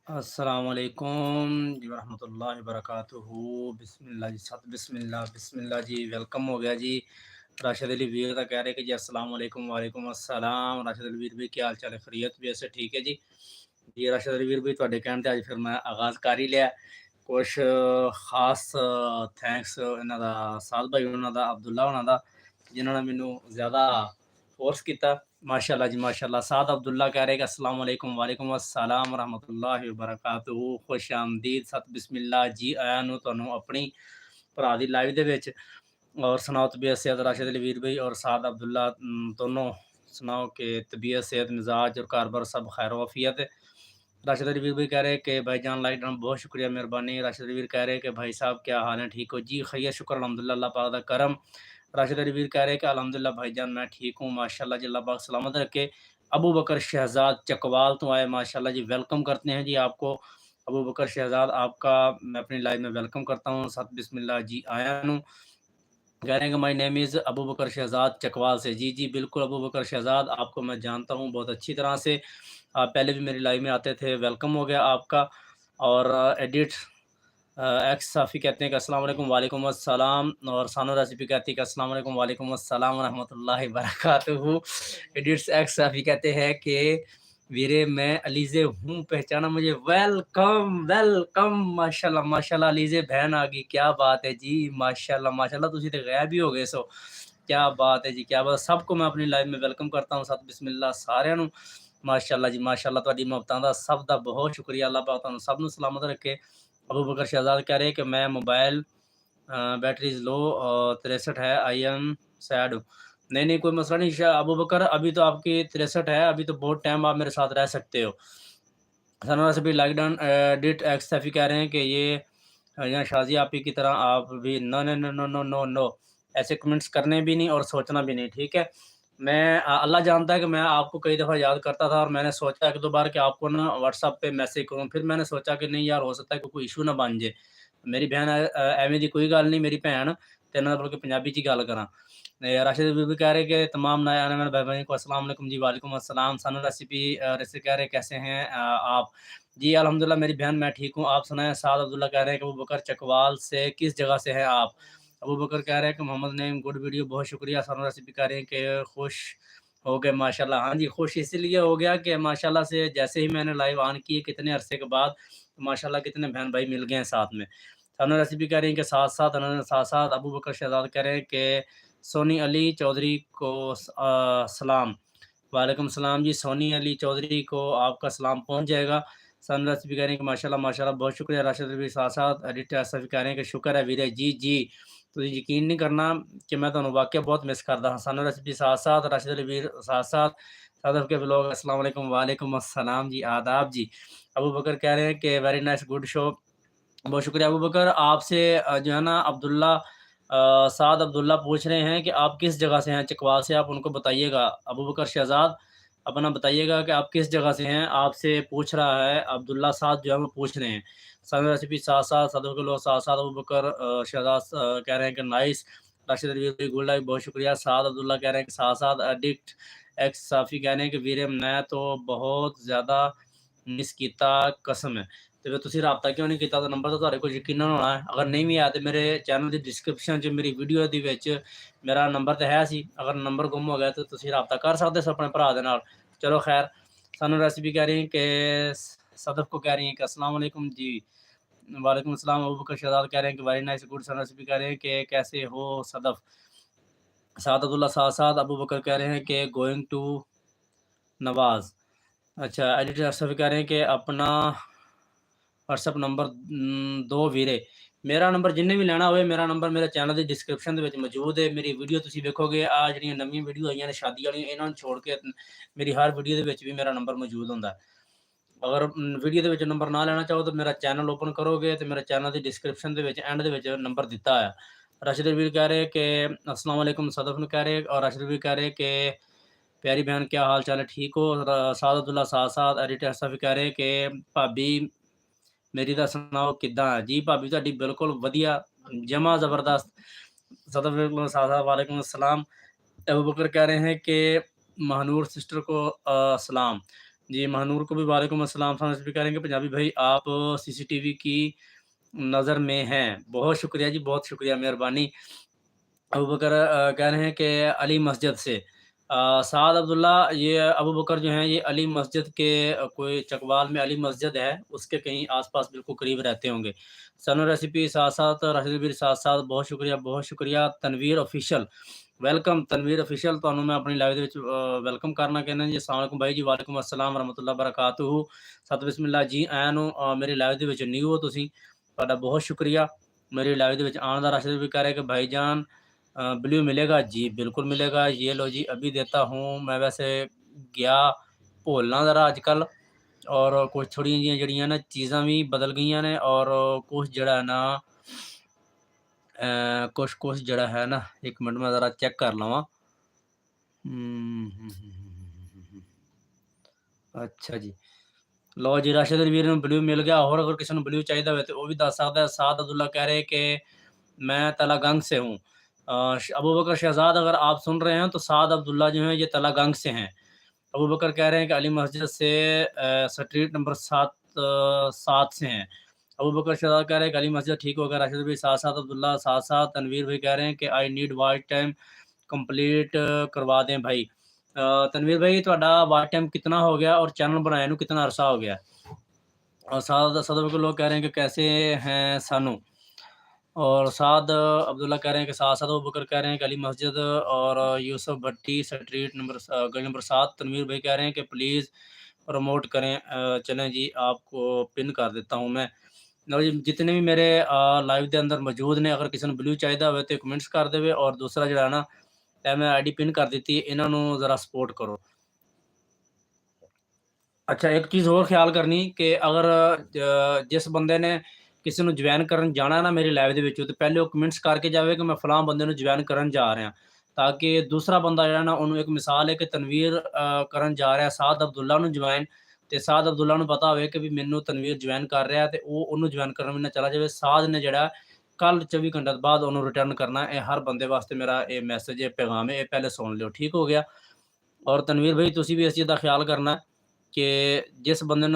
अस्सलामुअलैकुम जी वरहमतुल्लाहि वबरकातुहू। बिस्मिल्लाह जी, सत बिस्मिल्लाह जी। वेलकम हो गया जी। राशिद अली वीर का कह रहे कि जी अस्सलाम वालेकुम। वालेकुम अस्सलाम। राशिद अली वीर भी क्या हाल चाल है? खैरियत भी ऐसे ठीक है जी। जी राशिद अली वीर भी ਤੁਹਾਡੇ ਕਹਿਣ ਤੇ ਅੱਜ ਫਿਰ ਮੈਂ ਆਗਾਜ਼ ਕਰ ਹੀ ਲਿਆ। ਕੁਛ ਖਾਸ ਥੈਂਕਸ ਇਹਨਾਂ ਦਾ ਸਾਦ ਭਾਈ ਉਹਨਾਂ ਦਾ, ਅਬਦੁੱਲਾ ਉਹਨਾਂ ਦਾ, ਜਿਨ੍ਹਾਂ ਨੇ ਮੈਨੂੰ ਜ਼ਿਆਦਾ ਫੋਰਸ ਕੀਤਾ। माशाल्लाह जी माशाल्लाह। साद अब्दुल्ला कह रहे हैं कि अस्सलाम वालेकुम। वालेकुम अस्सलाम रहमतुल्लाहि व बरकातुहू। खुश आमदीद। सत बिस्मिल्लाह जी। आया ਨੂੰ ਤੁਹਾਨੂੰ ਆਪਣੀ ਭਰਾ ਦੀ ਲਾਈਵ ਦੇ ਵਿੱਚ। और सुनाओ तबीयत सेहत राशिद अली वीर भाई और साद अब्दुल्ला, दोनों सुनाओ कि तबीयत सेहत मिजाज और कारबर सब खैर वाफियत है। राशिद अली वीर भाई कह रहे हैं कि भाईजान लाइक डाउन बहुत शुक्रिया मेहरबानी। राशिद अली वीर कह रहे हैं कि भाई साहब क्या हाल है? ठीक हो जी? खैर शुक्र अल्हम्दुलिल्लाह, अल्लाह पाक दा करम। राशिद अली वीर कह रहे हैं कि अल्हम्दुलिल्लाह भाईजान मैं ठीक हूँ माशाल्लाह जी, अल्लाह पाक सलामत रखे। अबू बकर शहजाद चकवाल तो आए माशाल्लाह जी, वेलकम करते हैं जी आपको। अबू बकर शहजाद आपका मैं अपनी लाइव में वेलकम करता हूँ। सत बिस्मिल्लाह जी। आया हूँ कह रहे हैं कि माय नेम इज़ अबू बकर शहजाद चकवाल से। जी जी बिल्कुल अबू बकर शहजाद, आपको मैं जानता हूँ बहुत अच्छी तरह से। आप पहले भी मेरी लाइव में आते थे, वेलकम हो गया आपका। और एडिट एक्स साफ़ी कहते हैं कि अस्सलाम वालेकुम। वालेकुम अस्सलाम। और सानो रेसिपी कहती है कि अस्सलाम वालेकुम। वालेकुम अस्सलाम रहमतुल्लाहि बरकातुहू। एडिट्स एक्स साफ़ी कहते हैं कि वीरे मैं अलीज़े हूँ, पहचाना मुझे? Welcome welcome. माशाल्लाह माशाल्लाह, अलीज़े बहन आ गई, क्या बात है जी। माशाल्लाह माशाल्लाह, तुसी तो गायब ही हो गए सो। क्या बात है जी, क्या बात। सबको मैं अपनी लाइव में वेलकम करता हूँ। सत बिस्मिल्लाह साਰਿਆਂ ਨੂੰ। माशाल्लाह जी माशाल्लाह, ਤੁਹਾਡੀ ਮੁਹੱਬਤਾਂ ਦਾ ਸਭ ਦਾ ਬਹੁਤ ਸ਼ੁਕਰੀਆ। ਅੱਲਾਹ ਪਾਕ ਤੁਹਾਨੂੰ ਸਭ ਨੂੰ ਸਲਾਮਤ ਰੱਖੇ। अबू बकर शहजाद कह रहे हैं कि मैं मोबाइल बैटरीज लो 63 है, आई एम सैड। नहीं नहीं कोई मसला नहीं अबू बकर, अभी तो आपकी 63 है, अभी तो बहुत टाइम आप मेरे साथ रह सकते हो। सनवा से भी लॉकडाउन डिट एक्स सफ़ी कह रहे हैं कि ये यहाँ शाजी आप ही की तरह आप भी no no no no no no no ऐसे कमेंट्स करने भी नहीं और सोचना भी नहीं, ठीक है। मैं अल्लाह जानता है कि मैं आपको कई दफ़ा याद करता था और मैंने सोचा एक दो बार कि आपको ना व्हाट्सएप पे मैसेज करूँ, फिर मैंने सोचा कि नहीं यार, हो सकता है कि कोई इशू ना बन जाए। मेरी बहन एवें दी कोई गल नहीं, मेरी भैन ते नाल बल्कि पंजाबी च गल करां। राशिद बीबी कह रहे कि तमाम नए आने वाले भाई बहन को अस्सलाम वालेकुम जी। वालेकुम अस्सलाम। सना रेसिपी रेसिपी कह रहे कैसे हैं आप? जी अल्हम्दुलिल्लाह मेरी बहन मैं ठीक हूँ, आप सुनाएं? साद अब्दुल्ला कह रहे हैं कि अबू बकर चकवाल से किस जगह से हैं आप? अबू बकर कह रहे हैं कि मोहम्मद नईम गुड वीडियो, बहुत शुक्रिया। सना रेसिपी कह रहे हैं कि खुश हो गए माशाल्लाह। हाँ जी, खुश इसलिए हो गया कि माशाल्लाह से जैसे ही मैंने लाइव ऑन की कितने अरसे के बाद, तो माशाल्लाह कितने बहन भाई मिल गए हैं साथ में। सना रेसिपी कह रही हैं कि साथ-साथ अबू बकर शहजाद कह रहे हैं कि सोनी अली चौधरी को सलाम। वालेकुम सलाम जी। सोनी अली चौधरी को आपका सलाम पहुँच जाएगा। सन रेसिपी कह रहे हैं कि माशाल्लाह माशाल्लाह, बहुत शुक्रिया। राशिद रफ़ी साथ-साथ एडिट ऐसा भी कह रहे हैं कि शुक्र है वीरे। जी, जी। ਤੁਸੀਂ ਯਕੀਨ ਨਹੀਂ ਕਰਨਾ ਕਿ ਮੈਂ ਤੁਹਾਨੂੰ ਵਾਕਿਆ ਬਹੁਤ ਮਿਸ ਕਰਦਾ ਹਾਂ। ਸਾਨੂੰ रेसिपी साथ-साथ राशिद अली वीर साथ-साथ सदफ के व्लॉग। अस्सलाम वालेकुम। वालेकुम अस्सलाम जी, आदाब जी। अबू बकर कह रहे हैं कि वेरी नाइस गुड शो। बहुत शुक्रिया अबू बकर। आपसे जो है ना अब्दुल्ला साद अब्दुल्ला पूछ रहे हैं कि आप किस जगह से हैं? चकवाल से। आप उनको बताइएगा। अबू बकर शहजाद अपना बताइएगा कि आप किस जगह से हैं? आपसे पूछ रहा है अब्दुल्ला साद, जो है वो पूछ रहे हैं। सन रेसिपी साथ-साथ सदर के लोग साथ-साथ अबू बकर शहजाद कह रहे हैं कि nice. Rashid Ali good like, बहुत शुक्रिया। साद अब्दुल्ला कह रहे हैं कि साथ-साथ एडिक्ट एक्स साफ़ी कह रहे हैं कि वीरे मैं तो बहुत ज़्यादा मिस कीता, कसम है। ਤੇ ਫਿਰ ਤੁਸੀਂ ਰਾਬਤਾ ਕਿਉਂ ਨਹੀਂ ਕੀਤਾ? ਤਾਂ ਨੰਬਰ ਤਾਂ ਤੁਹਾਡੇ ਕੋਲ ਯਕੀਨਨ ਹੋਣਾ ਹੈ। ਅਗਰ ਨਹੀਂ ਵੀ ਆਇਆ ਤੇ ਮੇਰੇ ਚੈਨਲ ਦੀ ਡਿਸਕ੍ਰਿਪਸ਼ਨ 'ਚ ਮੇਰੀ ਵੀਡੀਓ ਦੇ ਵਿੱਚ ਮੇਰਾ ਨੰਬਰ ਤਾਂ ਹੈ ਸੀ। ਅਗਰ ਨੰਬਰ ਗੁੰਮ ਹੋ ਗਿਆ ਤਾਂ ਤੁਸੀਂ ਰਾਬਤਾ ਕਰ ਸਕਦੇ ਹੋ ਆਪਣੇ ਭਰਾ ਦੇ ਨਾਲ। ਚਲੋ ਖੈਰ। ਸਾਨੂੰ रेसिपी कह रही हैं कि सदफ़ को कह रही हैं कि अस्सलाम वालेकुम जी। वालेकुम अस्सलाम। अबू बकर शहजाद कह रहे हैं कि वेरी नाइस गुड। सन रेसिपी कह रहे हैं कि कैसे हो सदफ़? साद अब्दुल्ला साथ-साथ अबू बकर कह रहे हैं कि गोइंग टू नवाज़। अच्छा, एडिटर सभी कह रहे हैं कि अपना व्हाट्सएप नंबर दो ਵੀਰੇ। ਮੇਰਾ ਨੰਬਰ ਜਿੰਨੇ ਵੀ ਲੈਣਾ ਹੋਵੇ, ਮੇਰਾ ਨੰਬਰ ਮੇਰੇ ਚੈਨਲ ਦੀ ਡਿਸਕ੍ਰਿਪਸ਼ਨ ਦੇ ਵਿੱਚ ਮੌਜੂਦ ਹੈ। ਮੇਰੀ ਵੀਡੀਓ ਤੁਸੀਂ ਵੇਖੋਗੇ, ਆ ਜਿਹੜੀਆਂ ਨਵੀਆਂ ਵੀਡੀਓ ਆਈਆਂ ਨੇ ਸ਼ਾਦੀ ਵਾਲੀਆਂ, ਇਹਨਾਂ ਨੂੰ ਛੋੜ ਕੇ ਮੇਰੀ ਹਰ ਵੀਡੀਓ ਦੇ ਵਿੱਚ ਵੀ ਮੇਰਾ ਨੰਬਰ ਮੌਜੂਦ ਹੁੰਦਾ ਹੈ। ਅਗਰ ਵੀਡੀਓ ਦੇ ਵਿੱਚ ਨੰਬਰ ਨਾ ਲੈਣਾ ਚਾਹੋ ਤਾਂ ਮੇਰਾ ਚੈਨਲ ਓਪਨ ਕਰੋਗੇ ਤੇ ਮੇਰਾ ਚੈਨਲ ਦੀ ਡਿਸਕ੍ਰਿਪਸ਼ਨ ਦੇ ਵਿੱਚ ਐਂਡ ਦੇ ਵਿੱਚ ਨੰਬਰ ਦਿੱਤਾ ਹੋਇਆ। राशिद रवीर कह रहे कि अस्सलाम वालेकुम। सदफ ने कह रहे और राशिद रवीर कह रहे कि प्यारी बहन क्या हाल चाल है, ठीक हो? साद अब्दुल्ला साथ एडिटर ऐसा भी कह रहे कि भाभी मेरी ਤਾਂ ਸੁਣਾਓ ਕਿੱਦਾਂ ਹੈ? ਜੀ ਭਾਬੀ ਤੁਹਾਡੀ ਬਿਲਕੁਲ ਵਧੀਆ, जमा ज़बरदस्त। सदफ सादा वालेकुम अस्सलाम। अबू बकर कह रहे हैं कि महानूर सिस्टर को सलाम। जी, महानूर को भी वालेकुम अस्सलाम। फ्रांस भी कह रहे हैं कि पंजाबी भाई आप सीसीटीवी की नज़र में हैं। बहुत शुक्रिया जी, बहुत शुक्रिया, मेहरबानी। अबू बकर कह रहे हैं कि अली मस्जिद से। साद अब्दुल्ला, ये अबू बकर जो हैं ये अली मस्जिद के कोई चकवाल में अली मस्जिद है, उसके कहीं आस-पास बिल्कुल करीब रहते होंगे। सनो रेसिपी साथ-साथ, राशिद बीर साथ-साथ, बहुत शुक्रिया, बहुत शुक्रिया। Tanveer official, welcome Tanveer official, ਤੁਹਾਨੂੰ मैं अपनी लाइव ਦੇ ਵਿੱਚ ਵੈਲਕਮ ਕਰਨਾ ਕਹਿੰਦਾ ਜੀ। अस्सलाम वालेकुम भाई जी, वालेकुम अस्सलाम वरहमतुल्लाह बरकातुहू। सत बिस्मिल्लाह जी, ਆਇਆਂ ਨੂੰ ਮੇਰੀ ਲਾਈਵ ਦੇ ਵਿੱਚ ਨਿਊ ਹੋ ਤੁਸੀਂ, ਤੁਹਾਡਾ ਬਹੁਤ ਸ਼ੁਕਰੀਆ मेरी लाइव ਦੇ ਵਿੱਚ ਆਉਣ ਦਾ। राशिद भी कह रहे हैं कि भाईजान ब्लू मिलेगा जी, बिल्कुल मिलेगा। ये लो जी, अभी देता हूँ। मैं वैसे गया भुलना ज़रा अजकल, और कुछ थोड़ियां जिहियां ਜਿਹੜੀਆਂ ना चीज़ां भी बदल गई ने, और कुछ जड़ा है ना कुछ जड़ा है ना, एक मिनट में ज़रा चेक कर लवां। अच्छा जी, लो जी, राशिद वीर ਨੂੰ ब्लू मिल गया। और अगर किसी ਨੂੰ ब्लू चाहिए हो तो वो भी दस सकता है। साद अब्दुल्ला कह रहे कि मैं तलागंग से हूँ। अबू बकर शहजाद, अगर आप सुन रहे हैं तो साद अब्दुल्ला जो हैं ये तलागंग से हैं। अबू बकर कह रहे हैं कि अली मस्जिद से स्ट्रीट नंबर 7 से हैं। अबू बकर शहजाद कह रहे हैं कि अली मस्जिद, ठीक होगा। राशिद भाई साथ साथ, अब्दुल्ला साथ साथ। तनवीर भाई कह रहे हैं कि I need white time complete करवा दें भाई। तनवीर भाई ਤੁਹਾਡਾ वाइट टाइम कितना हो गया और चैनल बनाए ਨੂੰ कितना अरसा हो गया? और साद सदर के लोग कह रहे हैं कि कैसे हैं सानू। और साद अब्दुल्ला कह रहे हैं कि साथ साथ, अबू बकर कह रहे हैं कि अली मस्जिद और यूसुफ भट्टी स्ट्रीट नंबर गली नंबर 7। तनवीर भाई कह रहे हैं कि प्लीज़ प्रमोट करें। चलें जी, आपको पिन कर देता हूँ मैं। लो जी, जितने भी मेरे लाइव के अंदर मौजूद ने, अगर किसी ने ब्लू चाहिए हो तो कमेंट्स कर देवे। और दूसरा जो है ना, मैं आईडी पिन कर दी थी, इन्हों ज़रा सपोर्ट करो। अच्छा, एक चीज़ और ख्याल करनी कि अगर जिस बंदे ने किसी ਨੂੰ ਜੁਆਇਨ ਕਰਨ ਜਾਣਾ ਨਾ ਮੇਰੀ ਲਾਈਵ ਦੇ ਵਿੱਚ, ਤੇ ਪਹਿਲੇ ਉਹ ਕਮੈਂਟਸ ਕਰਕੇ ਜਾਵੇ ਕਿ ਮੈਂ ਫਲਾਣ ਬੰਦੇ ਨੂੰ ਜੁਆਇਨ ਕਰਨ ਜਾ ਰਿਹਾ, ਤਾਂ ਕਿ ਦੂਸਰਾ ਬੰਦਾ ਜਿਹੜਾ ਨਾ, ਉਹਨੂੰ ਇੱਕ ਮਿਸਾਲ ਹੈ ਕਿ ਤਨਵੀਰ ਕਰਨ ਜਾ ਰਿਹਾ ਸਾਦ ਅਬਦੁੱਲਾ ਨੂੰ ਜੁਆਇਨ, ਤੇ ਸਾਦ ਅਬਦੁੱਲਾ ਨੂੰ ਪਤਾ ਹੋਵੇ ਕਿ ਵੀ ਮੈਨੂੰ ਤਨਵੀਰ ਜੁਆਇਨ ਕਰ ਰਿਹਾ, ਤੇ ਉਹ ਉਹਨੂੰ ਜੁਆਇਨ ਕਰਨ ਵੀ ਨਾ ਚਲਾ ਜਾਵੇ। ਸਾਦ ਨੇ ਜਿਹੜਾ ਕੱਲ 24 ਘੰਟੇ ਬਾਅਦ ਉਹਨੂੰ ਰਿਟਰਨ ਕਰਨਾ। ਇਹ ਹਰ ਬੰਦੇ ਵਾਸਤੇ ਮੇਰਾ ਇਹ ਮੈਸੇਜ ਹੈ, ਪੈਗਾਮ ਹੈ, ਇਹ ਪਹਿਲੇ ਸੁਣ ਲਿਓ, ਠੀਕ ਹੋ ਗਿਆ। ਔਰ ਤਨਵੀਰ ਭਾਈ, ਤੁਸੀਂ ਵੀ ਇਸ ਚੀਜ਼ ਦਾ ਖਿਆਲ ਕਰਨਾ कि जिस बंदे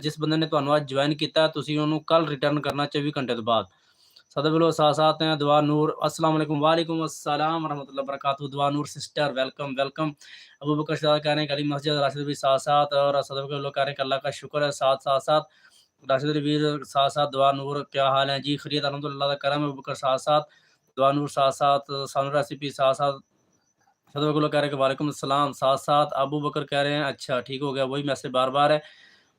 जिस बंदे ने ਤੁਹਾਨੂੰ ਅੱਜ ਜੁਆਇਨ ਕੀਤਾ, ਤੁਸੀਂ ਉਹਨੂੰ ਕੱਲ ਰਿਟਰਨ ਕਰਨਾ 24 ਘੰਟੇ ਤੋਂ ਬਾਅਦ। सदर बिलो साथ साथ हैं। दुआ नूर, अस्सलाम वालेकुम। वालेकुम अस्सलाम वरहमतुल्लाहि वबरकातुहू। दुआ नूर सिस्टर, वेलकम वेलकम। अबू बकर शहजाद कह रहे हैं कि अली मस्जिद, राशिद भी साथ साथ। और सदर के लोग कह रहे हैं कि अल्लाह का शुक्र है, साथ साथ साथ। राशिद रवीर साथ साथ। दुआ नूर, क्या हाल है जी? खैरियत, अल्हम्दुलिल्लाह का करम है। अबू बकर साथ साथ। दुआ नूर साथ साथ। सानू रेसिपी साथ साथ। सदर को लोग कह रहे हैं कि वालेकुम अस्सलाम साथ साथ। अबू बकर कह रहे हैं अच्छा ठीक हो गया, वही मैसेज बार बार है।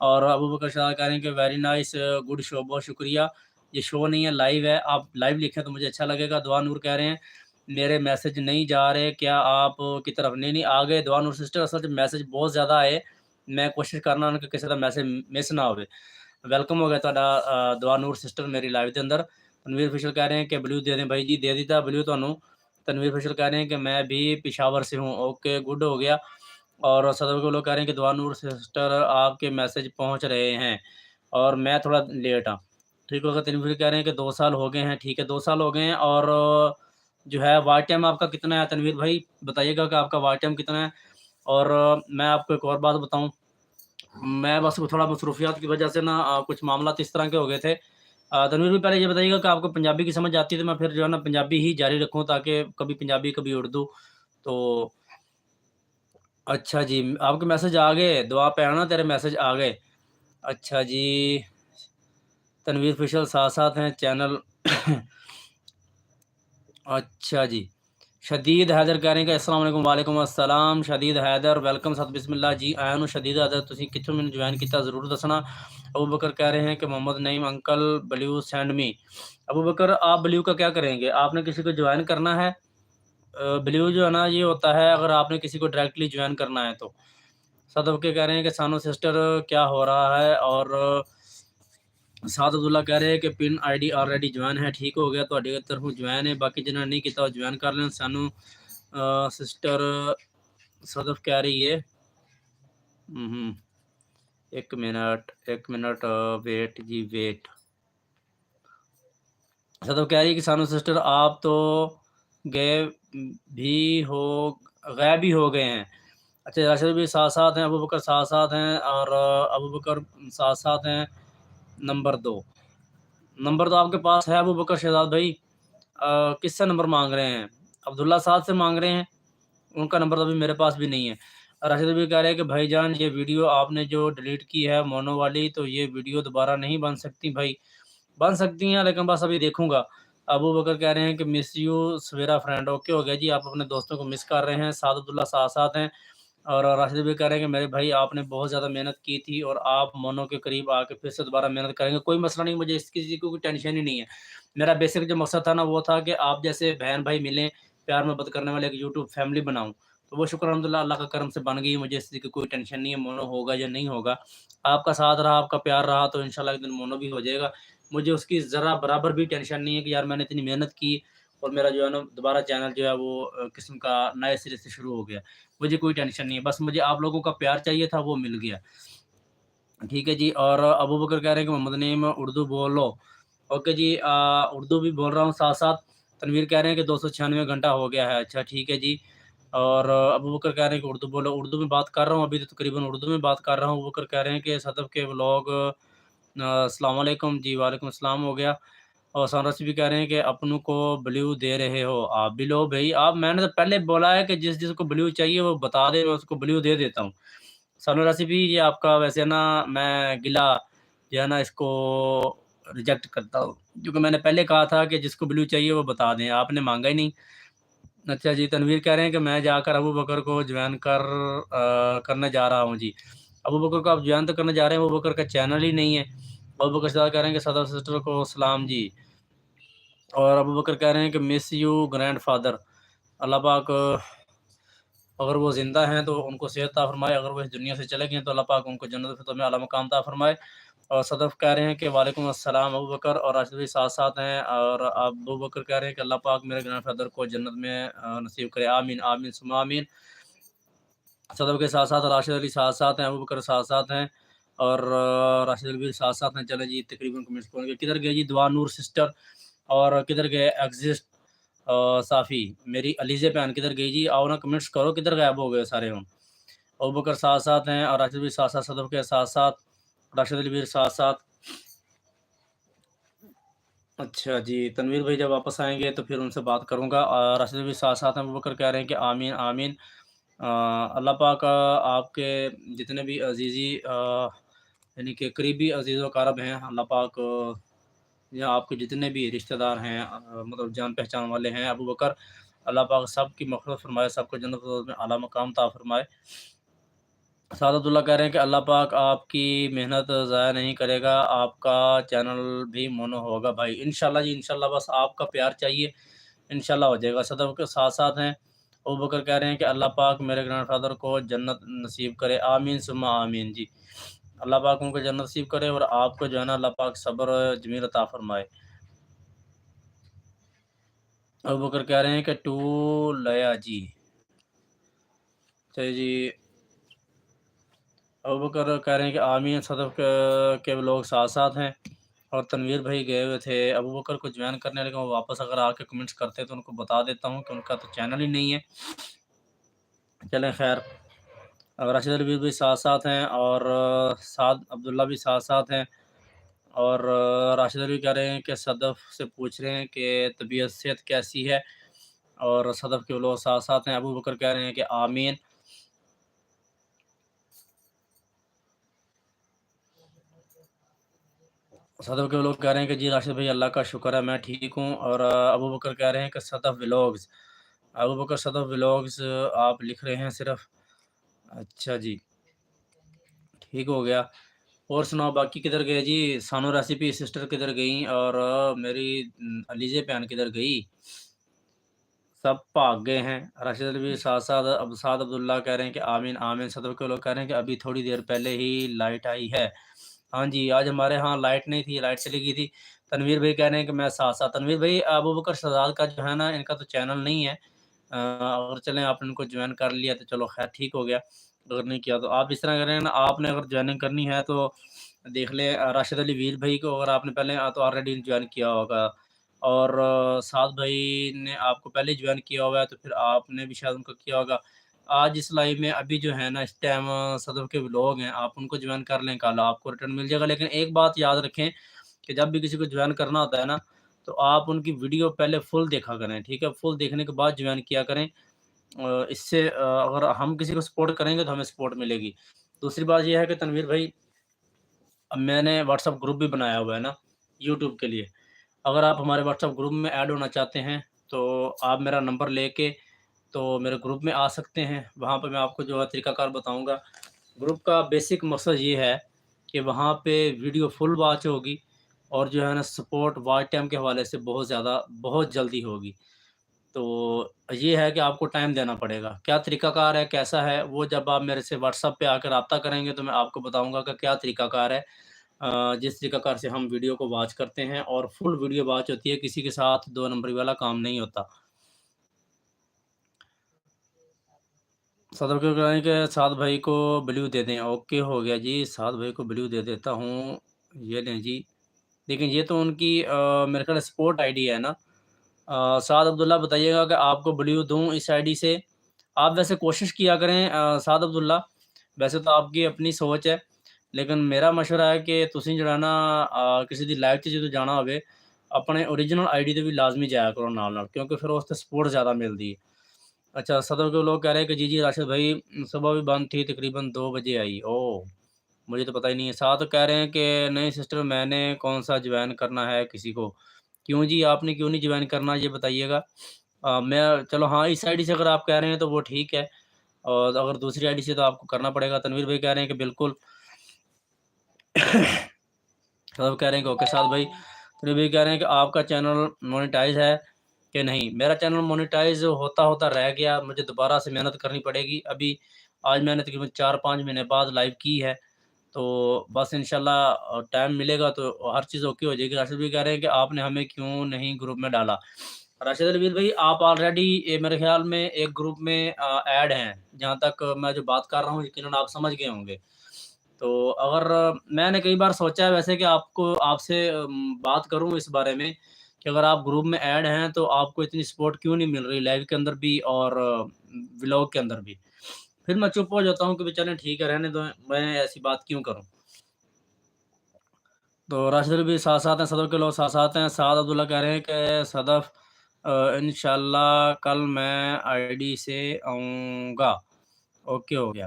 और अबू बकर शाह कह रहे हैं कि वेरी नाइस, गुड शो, बहुत शुक्रिया। ये शो नहीं है, लाइव है, आप लाइव लिखें तो मुझे अच्छा लगेगा। दुआ नूर कह रहे हैं मेरे मैसेज नहीं जा रहे क्या आप की तरफ? नहीं नहीं, आ गए दुआ नूर सिस्टर। असल मैसेज बहुत ज़्यादा आए, मैं कोशिश करना कि किसी का मैसेज मिस ना हो। वेलकम हो गया ਤੁਹਾਡਾ दुआ नूर सिस्टर मेरी लाइव के अंदर। तनवीर फिशल कह रहे हैं कि ब्लू दे दें भाई जी, दे दीता ब्लू ਤੁਹਾਨੂੰ। तनवीर फिशल कह रहे हैं कि मैं भी पेशावर से हूँ, ओके गुड हो गया। और सदर को लोग कह रहे हैं कि दुआ नूर सिस्टर आपके मैसेज पहुँच रहे हैं और मैं थोड़ा लेट हाँ, ठीक होगा। तनवीर कह रहे हैं कि 2 साल हो गए हैं, ठीक है 2 साल हो गए हैं। और जो है वाच टाइम आपका कितना है तनवीर भाई, बताइएगा कि आपका वाच टाइम कितना है। और मैं आपको एक और बात बताऊँ, मैं बस थोड़ा मसरूफियात की वजह से ना कुछ मामला इस तरह के हो गए थे। तनवीर भाई, पहले ये बताइएगा कि आपको पंजाबी की समझ आती है, तो मैं फिर जो है ना पंजाबी ही जारी रखूँ, ताकि कभी पंजाबी कभी उर्दू। तो अच्छा जी, आपके मैसेज आ गए, दुआ पे है ना तेरे मैसेज आ गए। अच्छा जी, तनवीर फिशल साथ साथ हैं चैनल। अच्छा जी, शदीद हैदर कह रहे हैं कि अस्सलाम वालेकुम। वालेकुम अस्सलाम शदीद हैदर, वेलकम। सत बिस्मिल्लाह जी, आया ਨੂੰ शदीद हैदर, ਤੁਸੀਂ ਕਿੱਥੋਂ ਮੈਨੂੰ ਜੁਆਇਨ ਕੀਤਾ ज़रूर दसना। अबू बकर कह रहे हैं कि Mohammad Naeem uncle blue send me. Abu Bakar, आप ब्लू का क्या करेंगे? आपने किसी को ज्वाइन करना है। ब्लू जो है ना ये होता है अगर आपने किसी को डायरेक्टली ज्वाइन करना है तो। सदब के कह रहे हैं कि सानो सिस्टर क्या हो रहा है। और साद अब्दुल्ला कह रहे हैं कि पिन आईडी ऑलरेडी ज्वाइन है, ठीक हो गया, ਤੁਹਾਡੀ तरफों ज्वाइन है, बाकी जिन्होंने नहीं किया ज्वाइन कर लें। सानू सिस्टर सदफ कह रही है एक मिनट वेट जी वेट। सदफ कह रही है कि सानू सिस्टर आप तो गए भी हो गए हैं। अच्छा, राशिद भी साथ साथ हैं, अबू बकर साथ साथ हैं, और अबू बकर साथ साथ हैं नंबर 2। नंबर तो आपके पास है अबू बकर शहजाद भाई, किससे नंबर मांग रहे हैं? अब्दुल्ला साहब से मांग रहे हैं, उनका नंबर तो अभी मेरे पास भी नहीं है। राशिद भी कह रहे हैं कि भाईजान ये वीडियो आपने जो डिलीट की है मोनो वाली, तो ये वीडियो दोबारा नहीं बन सकती भाई। बन सकती हैं लेकिन बस अभी देखूँगा। अबू बकर कह रहे हैं कि miss you Savera friend, okay हो गया जी, आप अपने दोस्तों को मिस कर रहे हैं। साद अब्दुल्ला साथ साथ हैं, और राशिद भी कह रहे हैं कि मेरे भाई आपने बहुत ज़्यादा मेहनत की थी और आप मोनो के करीब आके फिर से दोबारा मेहनत करेंगे। कोई मसला नहीं, मुझे इसकी चीज़ की कोई टेंशन ही नहीं है। मेरा बेसिक जो मकसद था ना वो था कि आप जैसे बहन भाई मिलें, प्यार मोहब्बत करने वाले एक यूट्यूब फैमिली बनाऊँ। तो वो शुक्र अल्हम्दुलिल्लाह अल्लाह का करम से बन गई, मुझे इस चीज़ की कोई टेंशन नहीं है, मोनो होगा या नहीं होगा। आपका साथ रहा, आपका प्यार रहा तो इंशाल्लाह एक दिन मोनो भी हो जाएगा। मुझे उसकी ज़रा बराबर भी टेंशन नहीं है कि यार मैंने इतनी मेहनत की और मेरा जो है ना दोबारा चैनल जो है वो किस्म का नए सिरे से शुरू हो गया। मुझे कोई टेंशन नहीं है, बस मुझे आप लोगों का प्यार चाहिए था, वो मिल गया। ठीक है जी। और अबू बकर कह रहे हैं कि मोहम्मद नईम उर्दू बोलो। ओके जी, उर्दू भी बोल रहा हूँ साथ-साथ। तनवीर कह रहे हैं कि 296 घंटा हो गया है। अच्छा ठीक है जी। और अबू बकर कह रहे हैं कि उर्दू बोलो। उर्दू में बात कर रहा हूँ, अभी तो तकरीबन उर्दू में बात कर रहा हूँ। अबू बकर कह रहे हैं कि सदफ़ के व्लॉग अस्सलाम वालेकुम जी, वालेकुम अस्सलाम हो गया। और सानरसी भी कह रहे हैं कि अपनों को ब्लू दे रहे हो, आप भी लो भई। आप मैंने तो पहले बोला है कि जिसको ब्लू चाहिए वो बता दे, मैं उसको ब्लू दे देता हूँ। सनराशि भी ये आपका वैसे ना मैं गिला जो है ना इसको रिजेक्ट करता हूँ, क्योंकि मैंने पहले कहा था कि जिसको ब्लू चाहिए वो बता दें, आपने माँगा ही नहीं। अच्छा जी, तनवीर कह रहे हैं कि मैं जाकर अबू बकर को जॉइन करने जा रहा हूँ जी। अबू बकर को आप जॉइन तो करने जा रहे हैं, अबू बकर का चैनल ही नहीं है। अबू बकर साहब कह रहे हैं कि सदर सिस्टर को सलाम जी। और अबू बकर कह रहे हैं कि मिस यू ग्रैंडफ़ादर। अल्लाह पाक अगर वो ज़िंदा हैं तो उनको सेहत अता फ़रमाए, अगर वो इस दुनिया से चले गए हैं तो अल्लाह पाक उनको जन्नत-ए-फ़िरदौस में आला मकाम अता फ़रमाए। और सदफ़ कह रहे हैं कि वालेकुम अस्सलाम अबू बकर, और राशिद भी साथ-साथ हैं। और अबू बकर कह रहे हैं कि अल्लाह पाक मेरे ग्रैंडफ़ादर को जन्नत में नसीब करे, आमीन, आमीन सुम्मा आमीन। सदफ़ के साथ-साथ राशिद अली साथ-साथ हैं, अबू बकर साथ-साथ हैं, और राशिद अली भी साथ-साथ हैं। चलें जी, तकरीबन कमेंट्स पहुँच गए। किधर गए जी दुआ नूर सिस्टर, और किधर गए एग्ज़िस्ट साफ़ी, मेरी अलीज़े बहन किधर गई जी? आओ ना कमेंट्स करो, किधर गायब हो गए सारे हम? अबू बकर साथ-साथ हैं, और राशिद भी साथ-साथ, सदफ़ के साथ-साथ, राशिद अली भी साथ-साथ। अच्छा जी, तनवीर भाई जब वापस आएँगे तो फिर उनसे बात करूँगा। राशिद भी साथ-साथ हैं, अबू बकर कह रहे हैं कि आमीन, आमीन। अल्लाह पाक आपके जितने भी अज़ीज़ी यानी कि करीबी अज़ीज़ व अक़ारब हैं, अल्लाह पाक या आपके जितने भी रिश्तेदार हैं, मतलब जान-पहचान वाले हैं अबू बकर, अल्लाह पाक सबकी मग़फ़िरत फ़रमाए, सबको जन्नत-ए-फ़िरदौस में आला मकाम अता फ़रमाए। सादतुल्लाह कह रहे हैं कि अल्लाह पाक आपकी मेहनत ज़ाया नहीं करेगा, आपका चैनल भी मोनो होगा भाई। इंशाल्लाह जी, इंशाल्लाह, बस आपका प्यार चाहिए, इंशाल्लाह हो जाएगा। सदफ़ के साथ-साथ हैं। अबू बकर कह रहे हैं कि अल्लाह पाक मेरे ग्रैंडफ़ादर को जन्नत नसीब करे, आमीन सुम्मा आमीन जी। अल्लाह पाक उनको जन्नत नसीब करे, और आपको जो है ना अल्लाह पाक सब्र जमील अता फ़रमाए। अबू बकर कह रहे हैं कि टू लया जी। अच्छा जी। अबू बकर कह रहे हैं कि आमीन। सदफ़ के लोग साथ-साथ हैं, और तनवीर भाई गए हुए थे अबू बकर को जॉइन करने, लेकिन वो वापस अगर आके कमेंट्स करते तो उनको बता देता हूँ कि उनका तो चैनल ही नहीं है। चलें खैर, राशिद अली भी साथ-साथ हैं, और साद अब्दुल्ला भी साथ-साथ हैं। और राशिद अली कह रहे हैं कि सदफ़ से पूछ रहे हैं कि तबीयत सेहत कैसी है, और सदफ़ के लोग साथ-साथ हैं। अबू बकर कह रहे हैं कि आमीन। सदफ़ के लोग कह रहे हैं कि जी राशिद भाई अल्लाह का शुक्र है मैं ठीक हूँ। और अबू बकर कह रहे हैं कि सदफ़ व्लॉग्स, अबू बकर सदफ़ व्लॉग्स आप लिख रहे हैं सिर्फ़। अच्छा जी, ठीक हो गया। और सुनाओ बाकी किधर गए जी? सानो रेसिपी सिस्टर किधर गईं, और मेरी अलीज़े बहन किधर गई? सब भाग गए हैं। राशिद अली भी साथ-साथ, अब साद अब्दुल्ला कह रहे हैं कि आमीन, आमीन। सदफ़ के लोग कह रहे हैं कि अभी थोड़ी देर पहले ही लाइट आई है। हाँ जी, आज हमारे यहाँ लाइट नहीं थी, लाइट चली गई थी। तनवीर भाई कह रहे हैं कि मैं साथ-साथ, तनवीर भाई अबू बकर शहज़ाद का जो है ना इनका तो चैनल नहीं है। अगर चलें आपने इनको जॉइन कर लिया तो चलो ख़ैर ठीक हो गया, अगर नहीं किया तो आप इस तरह करें ना, आपने अगर जॉइनिंग करनी है तो देख लें राशिद अली वीर भाई को, अगर आपने पहले तो ऑलरेडी जॉइन किया होगा, और साद भाई ने आपको पहले जॉइन किया हुआ है तो फिर आपने भी शायद उनको किया होगा। آج اس لائیو میں ابھی جو ہے نا اس ٹائم صدف کے لوگ ہیں، آپ ان کو جوائن کر لیں، کل آپ کو ریٹرن مل جائے گا۔ لیکن ایک بات یاد رکھیں کہ جب بھی کسی کو جوائن کرنا ہوتا ہے نا، تو آپ ان کی ویڈیو پہلے فل دیکھا کریں، ٹھیک ہے؟ فل دیکھنے کے بعد جوائن کیا کریں۔ اس سے اگر ہم کسی کو سپورٹ کریں گے تو ہمیں سپورٹ ملے گی۔ دوسری بات یہ ہے کہ تنویر بھائی، اب میں نے واٹس ایپ گروپ بھی بنایا ہوا ہے نا یوٹیوب کے لیے۔ اگر آپ ہمارے واٹس ایپ گروپ میں ایڈ ہونا چاہتے ہیں تو آپ میرا نمبر لے کے تو میرے گروپ میں آ سکتے ہیں۔ وہاں پہ میں آپ کو جو ہے طریقہ کار بتاؤں گا۔ گروپ کا بیسک مقصد یہ ہے کہ وہاں پہ ویڈیو فل واچ ہوگی، اور جو ہے نا سپورٹ واچ ٹائم کے حوالے سے بہت جلدی ہوگی۔ تو یہ ہے کہ آپ کو ٹائم دینا پڑے گا۔ کیا طریقہ کار ہے، کیسا ہے، وہ جب آپ میرے سے واٹس ایپ پہ آ کے رابطہ کریں گے تو میں آپ کو بتاؤں گا کہ کیا طریقہ کار ہے، جس طریقہ کار سے ہم ویڈیو کو واچ کرتے ہیں، اور فل ویڈیو واچ ہوتی ہے، کسی کے ساتھ دو نمبری والا کام نہیں ہوتا۔ صدر کے کہیں کہ سعد بھائی کو بلیو دے دیں۔ اوکے، ہو گیا جی، سعد بھائی کو بلیو دے دیتا ہوں۔ یہ لیں جی، لیکن یہ تو ان کی میرے خیال سپورٹ آئی ڈی ہے نا۔ سعد عبداللہ بتائیے گا کہ آپ کو بلیو دوں اس آئی ڈی سے؟ آپ ویسے کوشش کیا کریں سعد عبداللہ، ویسے تو آپ کی اپنی سوچ ہے، لیکن میرا مشورہ ہے کہ تسی جڑا نا کسی دی لائف 'ਚ ਜਦੋਂ ਜਾਣਾ ਹੋਵੇ اپنے اوریجنل آئی ڈی تے بھی لازمی جایا کرو نال نال، کیونکہ پھر اس تے سپورٹ زیادہ ملتی ہے۔ اچھا، صدر کے لوگ کہہ رہے ہیں کہ جی راشد بھائی صبح بھی بند تھی، تقریباً 2 بجے آئی۔ مجھے تو پتہ ہی نہیں ہے۔ ساتھ کہہ رہے ہیں کہ نہیں سسٹر، میں نے کون سا جوائن کرنا ہے کسی کو؟ کیوں جی، آپ نے کیوں نہیں جوائن کرنا، یہ بتائیے گا۔ میں چلو ہاں، اس آئی ڈی سے اگر آپ کہہ رہے ہیں تو وہ ٹھیک ہے، اور اگر دوسری آئی ڈی سے تو آپ کو کرنا پڑے گا۔ تنویر بھائی کہہ رہے ہیں کہ بالکل۔ سب کہہ رہے ہیں کہ اوکے سعد بھائی۔ تنویر بھائی کہہ رہے ہیں کہ آپ کا چینل مونیٹائز ہے کہ نہیں؟ میرا چینل مونیٹائز ہوتا رہ گیا، مجھے دوبارہ سے محنت کرنی پڑے گی۔ ابھی آج میں نے تقریباً 4-5 مہینے بعد لائیو کی ہے، تو بس انشاءاللہ ٹائم ملے گا تو ہر چیز اوکے ہو جائے گی۔ راشد بھائی کہہ رہے ہیں کہ آپ نے ہمیں کیوں نہیں گروپ میں ڈالا؟ راشد الویر بھائی، آپ آلریڈی میرے خیال میں ایک گروپ میں ایڈ ہیں، جہاں تک میں جو بات کر رہا ہوں یقیناً آپ سمجھ گئے ہوں گے۔ تو اگر میں نے کئی بار سوچا ہے ویسے کہ آپ سے بات کروں اس بارے میں کہ اگر آپ گروپ میں ایڈ ہیں تو آپ کو اتنی سپورٹ کیوں نہیں مل رہی لائیو کے اندر بھی اور ولاگ کے اندر بھی؟ پھر میں چپ ہو جاتا ہوں کہ بھی چلیں ٹھیک ہے، رہنے دو، میں ایسی بات کیوں کروں۔ تو راشد بھی ساتھ ساتھ ہیں، صدف کے لوگ ساتھ ساتھ ہیں۔ سعد عبداللہ کہہ رہے ہیں کہ صدف انشاءاللہ کل میں آئی ڈی سے آؤں گا۔ اوکے، ہو گیا۔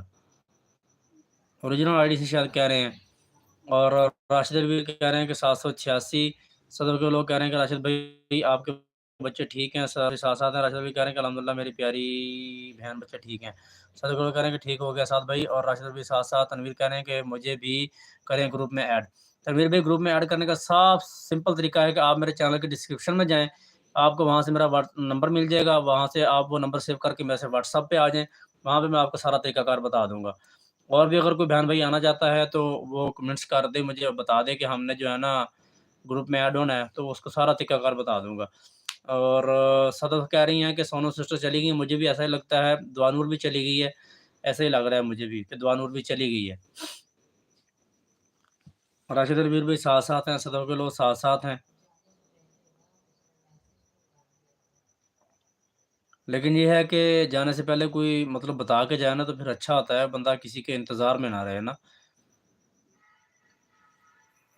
اوریجنل آئی ڈی سے شاید کہہ رہے ہیں۔ اور راشد بھی کہہ رہے ہیں کہ 786۔ صدر کے لوگ کہہ رہے ہیں کہ راشد بھائی آپ کے بچے ٹھیک ہیں؟ ساتھ ساتھ ہیں۔ راشد بھی کہہ رہے ہیں کہ الحمدللہ میری پیاری بہن بچے ٹھیک ہیں۔ صدر کے لوگ کہہ رہے ہیں کہ ٹھیک ہو گیا ساتھ بھائی۔ اور راشد بھی ساتھ ساتھ۔ تنویر کہہ رہے ہیں کہ مجھے بھی کریں گروپ میں ایڈ۔ تنویر بھائی، گروپ میں ایڈ کرنے کا صاف سمپل طریقہ ہے کہ آپ میرے چینل کے ڈسکرپشن میں جائیں، آپ کو وہاں سے میرا نمبر مل جائے گا، وہاں سے آپ وہ نمبر سیو کر کے میرے سے واٹس ایپ پہ آ جائیں، وہاں پہ میں آپ کو سارا طریقہ کار بتا دوں گا۔ اور بھی اگر کوئی بہن بھائی آنا چاہتا ہے تو وہ کمنٹس کر دے، مجھے بتا دے کہ ہم نے جو ہے نا گروپ میں ایڈ ہونا ہے، تو اس کو سارا طریقہ کار بتا دوں گا۔ اور صدف کہہ رہی ہیں کہ سونو سسٹر چلی گئی، مجھے بھی ایسا ہی لگتا ہے۔ دعا نور بھی چلی گئی ہے، ایسا ہی لگ رہا ہے مجھے بھی کہ دعا نور بھی چلی گئی ہے۔ راشد الویر بھی ساتھ ساتھ ہیں، صدف کے لوگ ساتھ ساتھ ہیں۔ لیکن یہ ہے کہ جانے سے پہلے کوئی مطلب بتا کے جائے نا تو پھر اچھا ہوتا ہے، بندہ کسی کے انتظار میں نہ رہے نا۔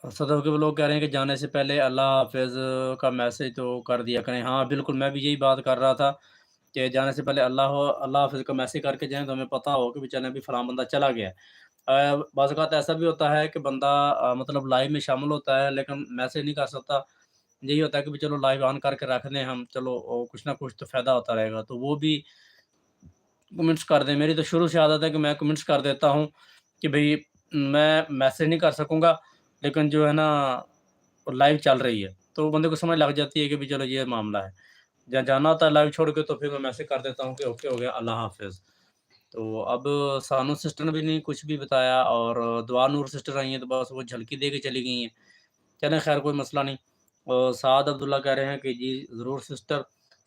صدف کے لوگ کہہ رہے ہیں کہ جانے سے پہلے اللہ حافظ کا میسج تو کر دیا کریں۔ ہاں بالکل، میں بھی یہی بات کر رہا تھا کہ جانے سے پہلے اللہ حافظ کا میسج کر کے جائیں تو ہمیں پتہ ہو کہ چلیں بھی فلاں بندہ چلا گیا ہے۔ بعض اوقات ایسا بھی ہوتا ہے کہ بندہ مطلب لائیو میں شامل ہوتا ہے لیکن میسج نہیں کر سکتا۔ یہی ہوتا ہے کہ بھی چلو لائیو آن کر کے رکھ دیں ہم، چلو کچھ نہ کچھ تو فائدہ ہوتا رہے گا، تو وہ بھی کمنٹس کر دیں۔ میری تو شروع سے عادت ہے کہ میں کمنٹس کر دیتا ہوں کہ بھئی میں میسج نہیں کر سکوں گا، لیکن جو ہے نا لائیو چل رہی ہے تو بندے کو سمجھ لگ جاتی ہے کہ بھی چلو یہ معاملہ ہے۔ جہاں جانا ہوتا ہے لائیو چھوڑ کے تو پھر میں میسج کر دیتا ہوں کہ اوکے ہو گیا، اللہ حافظ۔ تو اب سانو سسٹر نے بھی نہیں کچھ بھی بتایا، اور دعا نور سسٹر آئی ہیں تو بس وہ جھلکی دے کے چلی گئی ہیں۔ چلیں خیر، کوئی مسئلہ نہیں۔ اور سعد عبداللہ کہہ رہے ہیں کہ جی ضرور سسٹر۔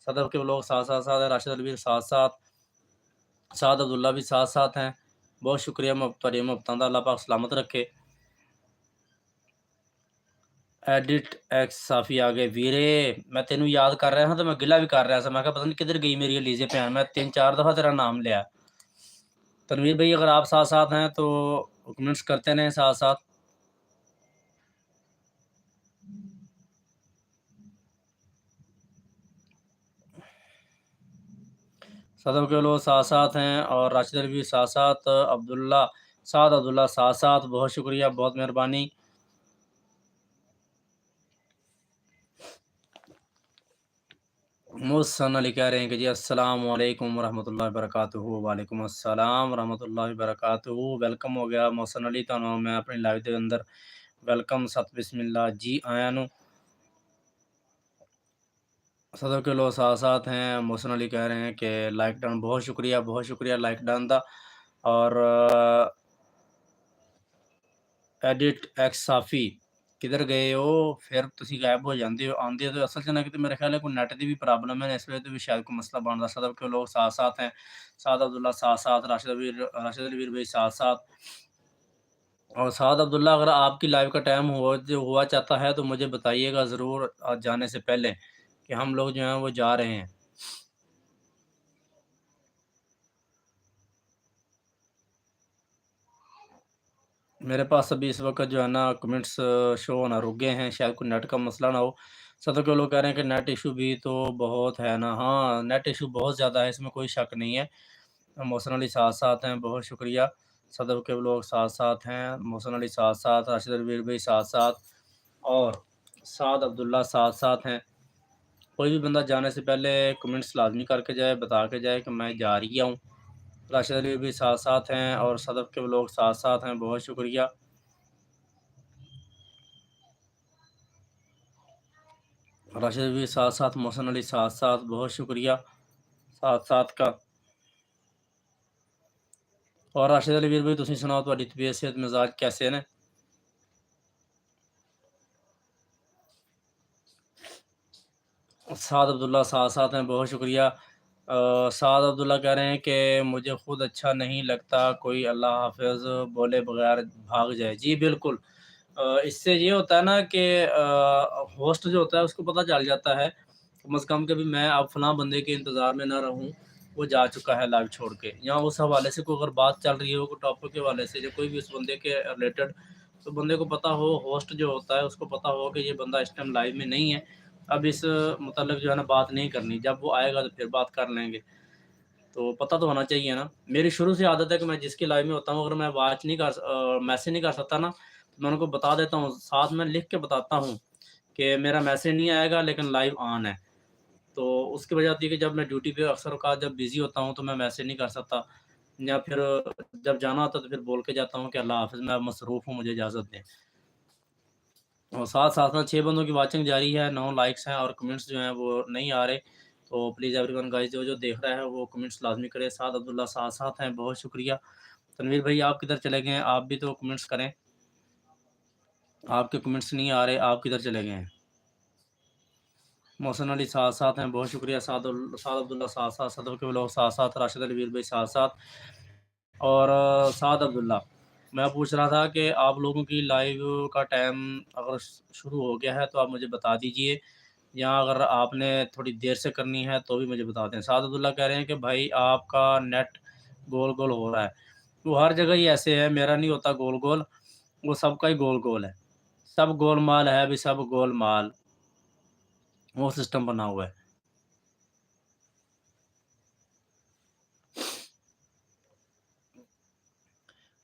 صدف کے لوگ ساتھ ساتھ ہیں، راشد الویر ساتھ ساتھ، سعد عبداللہ بھی ساتھ ساتھ ہیں۔ بہت شکریہ محترم محتاندہ، اللہ پاک سلامت رکھے۔ ایڈٹ ایکس صافی آ گئے ویرے، میں تینوں یاد کر رہا ہاں تو میں گلہ بھی کر رہا تھا، میں کہا پتہ نہیں کدھر گئی میری علیزے پہ، میں 3-4 دفعہ تیرا نام لیا۔ تنویر بھائی اگر آپ ساتھ ساتھ ہیں تو کمنٹس کرتے رہیں ساتھ ساتھ. صدف کے لوگ ساتھ ساتھ ہیں اور راشد علی ساتھ ساتھ. عبداللہ ساتھ ساتھ. بہت شکریہ، بہت مہربانی. محسن علی کہہ رہے ہیں کہ جی السلام علیکم ورحمۃ اللہ وبرکاتہ. وعلیکم السلام ورحمۃ اللہ وبرکاتہ. ویلکم ہو گیا محسن علی تو میں اپنی لائیو دے اندر ویلکم. ست بسم اللہ جی آیا نو. صدر کے لوگ ساتھ ساتھ ہیں. محسن علی کہہ رہے ہیں کہ لائک ڈن. بہت شکریہ، بہت شکریہ لائک ڈن دا. اور ایڈٹ ایکس صافی کدھر گئے ہو؟ پھر تسی غائب ہو جاندے ہو. آندے ہو تو اصل چ نہ کہ میرے خیال ہے کوئی نیٹ دی بھی پرابلم ہے، اس وجہ تو بھی شاید کوئی مسئلہ بن رہا. صدر کے لوگ ساتھ ساتھ ہیں. سعد عبداللہ ساتھ ساتھ. راشد الویر بھائی ساتھ ساتھ. اور سعد عبداللہ اگر آپ کی لائیو کا ٹائم ہوا چاہتا ہے تو مجھے بتائیے گا ضرور جانے سے پہلے کہ ہم لوگ جو ہیں وہ جا رہے ہیں. میرے پاس ابھی اس وقت جو ہے نا کمنٹس شو ہونا رک گئے ہیں، شاید کوئی نیٹ کا مسئلہ نہ ہو. صدر کے لوگ کہہ رہے ہیں کہ نیٹ ایشو بھی تو بہت ہے نا. ہاں نیٹ ایشو بہت زیادہ ہے، اس میں کوئی شک نہیں ہے. محسن علی ساتھ ساتھ ہیں. بہت شکریہ. صدر کے لوگ ساتھ ساتھ ہیں. محسن علی ساتھ ساتھ. راشد الویر بھائی ساتھ ساتھ. اور سعد عبداللہ ساتھ ساتھ ہیں. کوئی بھی بندہ جانے سے پہلے کمنٹس لازمی کر کے جائے، بتا کے جائے کہ میں جا رہی ہوں. راشد علی بھی ساتھ ساتھ ہیں اور صدف کے لوگ ساتھ ساتھ ہیں. بہت شکریہ. راشد علی ساتھ ساتھ. محسن علی ساتھ ساتھ. بہت شکریہ ساتھ ساتھ کا. اور راشد علی ویر بھائی تسی سناؤ تہاڈی طبیعت صحت مزاج کیسے نے؟ سعد عبداللہ ساتھ ساتھ ہیں. بہت شکریہ. سعد عبداللہ کہہ رہے ہیں کہ مجھے خود اچھا نہیں لگتا کوئی اللہ حافظ بولے بغیر بھاگ جائے. جی بالکل. اس سے یہ ہوتا ہے نا کہ ہوسٹ جو ہوتا ہے اس کو پتہ چل جاتا ہے کم از کم کہ بھی میں اب فلاں بندے کے انتظار میں نہ رہوں، وہ جا چکا ہے لائیو چھوڑ کے. یا اس حوالے سے کوئی اگر بات چل رہی ہو کوئی ٹاپک کے حوالے سے یا کوئی بھی اس بندے کے ریلیٹڈ، تو بندے کو پتہ ہو، ہوسٹ جو ہوتا ہے اس کو پتہ ہو کہ یہ بندہ اس ٹائم لائیو میں نہیں ہے، اب اس متعلق جو ہے نا بات نہیں کرنی. جب وہ آئے گا تو پھر بات کر لیں گے. تو پتہ تو ہونا چاہیے نا. میری شروع سے عادت ہے کہ میں جس کے لائیو میں ہوتا ہوں اگر میں واچ نہیں میسج نہیں کر سکتا نا تو میں ان کو بتا دیتا ہوں، ساتھ میں لکھ کے بتاتا ہوں کہ میرا میسج نہیں آئے گا لیکن لائیو آن ہے. تو اس کی وجہ ہوتی ہے کہ جب میں ڈیوٹی پہ اکثر اوقات جب بزی ہوتا ہوں تو میں میسج نہیں کر سکتا، یا پھر جب جانا ہوتا تو پھر بول کے جاتا ہوں کہ اللہ حافظ میں مصروف ہوں، مجھے اجازت دیں. اور ساتھ ساتھ 6 بندوں کی واچنگ جاری ہے، 9 لائکس ہیں اور کمنٹس جو ہیں وہ نہیں آ رہے. تو پلیز ایوری ون گائز جو دیکھ رہا ہے وہ کمنٹس لازمی کرے. سعد عبداللہ ساتھ ساتھ ہیں. بہت شکریہ. تنویر بھائی آپ کدھر چلے گئے ہیں؟ آپ بھی تو کمنٹس کریں. آپ کے کمنٹس نہیں آ رہے، آپ کدھر چلے گئے ہیں؟ محسن علی ساتھ ساتھ ہیں. بہت شکریہ. سعد عبداللہ ساتھ ساتھ. صدر کے لوگ ساتھ ساتھ. راشد علی ویر بھائی ساتھ ساتھ. اور سعد عبداللہ میں پوچھ رہا تھا کہ آپ لوگوں کی لائیو کا ٹائم اگر شروع ہو گیا ہے تو آپ مجھے بتا دیجئے، یا اگر آپ نے تھوڑی دیر سے کرنی ہے تو بھی مجھے بتا دیں. سعد عبداللہ کہہ رہے ہیں کہ بھائی آپ کا نیٹ گول گول ہو رہا ہے. وہ ہر جگہ ہی ایسے ہے، میرا نہیں ہوتا گول گول، وہ سب کا ہی گول گول ہے. سب گول مال ہے بھی، سب گول مال، وہ سسٹم بنا ہوا ہے.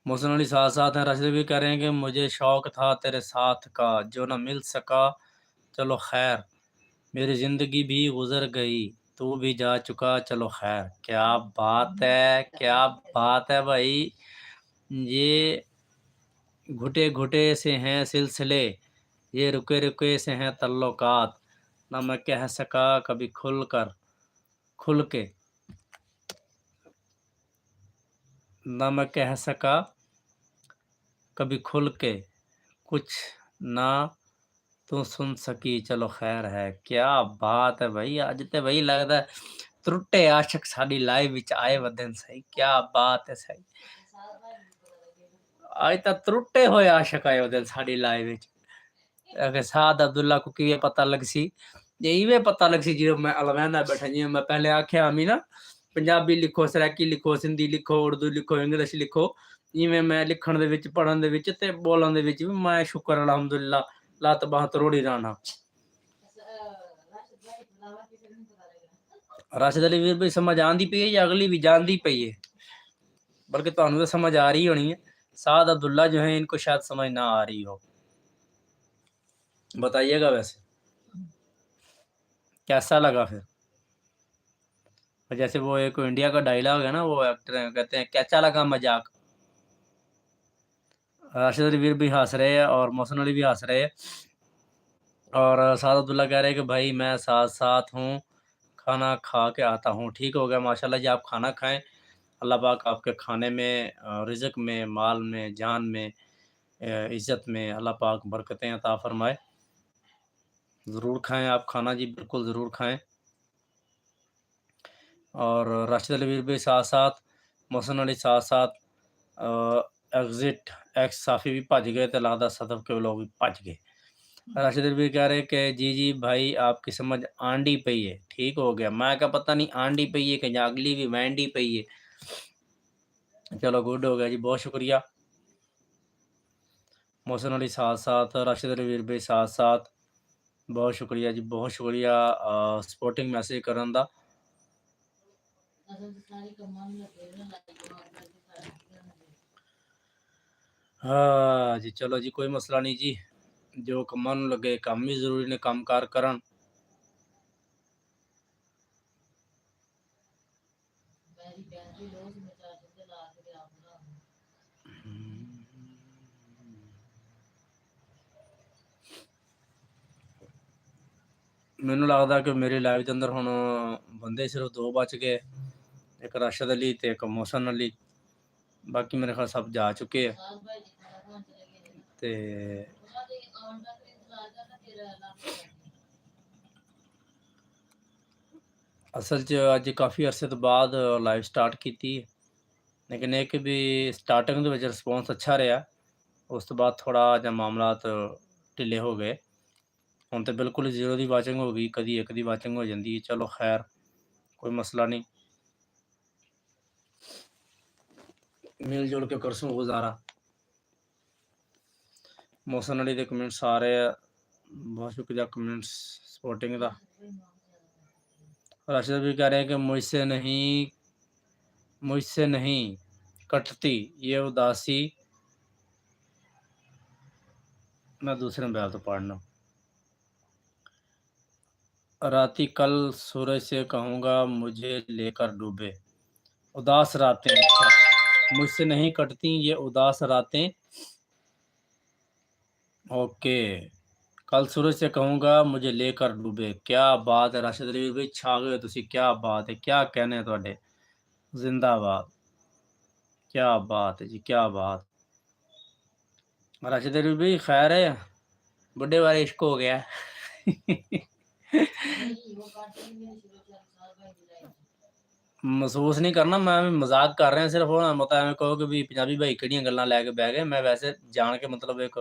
محسن علی ساتھ ساتھ ہیں. راشد بھی کہہ رہے ہیں کہ مجھے شوق تھا تیرے ساتھ کا، جو نہ مل سکا چلو خیر، میری زندگی بھی گزر گئی، تو بھی جا چکا چلو خیر. کیا بات ہے، کیا بات ہے بھائی. یہ گھٹے گھٹے سے ہیں سلسلے، یہ رکے رکے سے ہیں تعلقات، نہ میں کہہ سکا کبھی کھل کے، نہ میں کہہ سکا کبھی کھل کے، کچھ نہ تو سن سکی چلو خیر ہے. کیا بات ہے بھائی. اج تے بھائی لگدا ہے ترٹے عاشق ساڈی لائیو وچ آئے ودن صحیح. کیا بات ہے صحیح. اج تا ترٹے ہوئے عاشق آئے ودن ساڈی لائیو وچ. اگر سعد عبداللہ کو کیویں پتہ لگ سی، ایویں پتہ لگ سی جی میں الویندا بیٹھا، جی میں پہلے آکھیا امی نا ਪੰਜਾਬੀ ਲਿਖੋ, ਸਰਾਇਕੀ ਲਿਖੋ, ਸਿੰਧੀ ਲਿਖੋ, ਉਰਦੂ ਲਿਖੋ, ਇੰਗਲਿਸ਼ ਲਿਖੋ। ਇਵੇਂ ਮੈਂ ਲਿਖਣ ਦੇ ਵਿੱਚ, ਪੜ੍ਹਨ ਦੇ ਵਿੱਚ ਤੇ ਬੋਲਣ ਦੇ ਵਿੱਚ ਵੀ ਮੈਂ ਸ਼ੁਕਰ ਅਲਹਮਦੁਲਿਲਾ ਲੱਤ ਬਾਂਹ ਤਰੋੜੀ ਰਾਣਾ। ਰਾਸ਼ਦ ਅਲੀ ਵੀਰ ਵੀ ਸਮਝ ਆਂਦੀ ਪਈ है या अगली भी जानती पई है? बल्कि ਤੁਹਾਨੂੰ तो समझ आ रही होनी है। साद अब्दुल्ला जो है इनको शायद समझ ना आ रही हो, बताइएगा वैसे कैसा लगा फिर। जैसे वो एक इंडिया का डायलॉग है ना, वो एक्टर हैं कहते हैं कैसा लगा मजाक। राशिद अली वीर भी हंस रहे हैं और मोहसिन अली भी हंस रहे हैं और साद अब्दुल्ला कह रहे हैं कि भाई मैं साथ साथ हूँ, खाना खा के आता हूँ। ठीक हो गया माशाल्लाह जी, आप खाना खाएं, अल्लाह पाक आपके खाने में, रिज़्क में, माल में, जान में, इज़्ज़त में अल्लाह पाक बरकतें अता फरमाए। ज़रूर खाएं आप खाना जी, बिल्कुल ज़रूर खाएं। और राशिद अली वीर भी साथ साथ, मोहसिन अली साथ साथ एग्जिट एक्स साफ़ी भी भज गए तो लगता सदफ के लोग भी भज गए। राशिद अली वीर कह रहे कि जी जी भाई आपकी समझ आंडी पई है। ठीक हो गया, मैं क्या पता नहीं आंडी पई है कि अगली भी वैंडी पई है। चलो गुड हो गया जी, बहुत शुक्रिया। मोहसिन अली साथ साथ, राशिद अली वीर भी साथ साथ, बहुत शुक्रिया जी, बहुत शुक्रिया सपोर्टिंग मैसेज करन दा। हाँ जी, चलो जी, कोई मसला नहीं जी, जो कम्मां नूं लगे काम भी जरूरी ने, काम कार करन। ਮੈਨੂੰ ਲੱਗਦਾ ਕਿ ਮੇਰੀ ਲਾਈਵ ਦੇ ਅੰਦਰ ਹੁਣ ਬੰਦੇ ਸਿਰਫ 2 ਬਚ ਗਏ, ਇੱਕ ਰਾਸ਼ਦ ਅਲੀ ਤੇ ਇੱਕ मोहसिन अली, ਬਾਕੀ ਮੇਰੇ ਖਿਆਲ ਸਭ ਜਾ ਚੁੱਕੇ ਆ। ਤੇ ਅਸਲ 'ਚ ਅੱਜ ਕਾਫੀ ਅਰਸੇ ਤੋਂ ਬਾਅਦ ਲਾਈਵ ਸਟਾਰਟ ਕੀਤੀ ਹੈ, ਲੇਕਿਨ ਇਹ ਕਿ ਵੀ ਸਟਾਰਟਿੰਗ ਦੇ ਵਿੱਚ ਰਿਸਪੌਂਸ ਅੱਛਾ ਰਿਹਾ, ਉਸ ਤੋਂ ਬਾਅਦ ਥੋੜ੍ਹਾ ਜਿਹਾ ਮਾਮਲਾਤ ਢਿੱਲੇ ਹੋ ਗਏ। ਹੁਣ ਤਾਂ ਬਿਲਕੁਲ 0 ਦੀ ਵਾਚਿੰਗ ਹੋ ਗਈ, ਕਦੀ 1 ਦੀ ਵਾਚਿੰਗ ਹੋ ਜਾਂਦੀ ਹੈ। ਚਲੋ ਖੈਰ, ਕੋਈ ਮਸਲਾ ਨਹੀਂ, ਮਿਲ ਜੁਲ ਕੇ ਕਰਸੂ ਗੁਜ਼ਾਰਾ। मोहसिन अली ਦੇ ਕਮੈਂਟਸ ਆ ਰਹੇ ਆ, बहुत शुक्रिया कमेंट्स सपोर्टिंग ਦਾ। राशिद भी कह रहे हैं कि मुझसे नहीं कटती ये उदासी। मैं दूसरे मोबाइल तो पढ़ना। राती कल सूरज से कहूँगा मुझे लेकर डूबे, उदास रातें। अच्छा, मुझसे नहीं कटती ये उदास रातें। ओके, कल सूरज से कहूँगा मुझे लेकर डूबे। क्या बात है राशिद अली भाई, छा गए तुसी, क्या बात है, क्या कहने तुहाडे, जिंदाबाद, क्या बात है जी, क्या बात। राशिद अली भाई खैर है, बुढ़े वाले इश्क हो गया। महसूस नहीं करना, मैं मजाक कर रहे हैं सिर्फ, होना मत एवं कहो कि भी पंजाबी भाई किहड़ियां गल्लां लैके बह गए। मैं वैसे जान के मतलब एक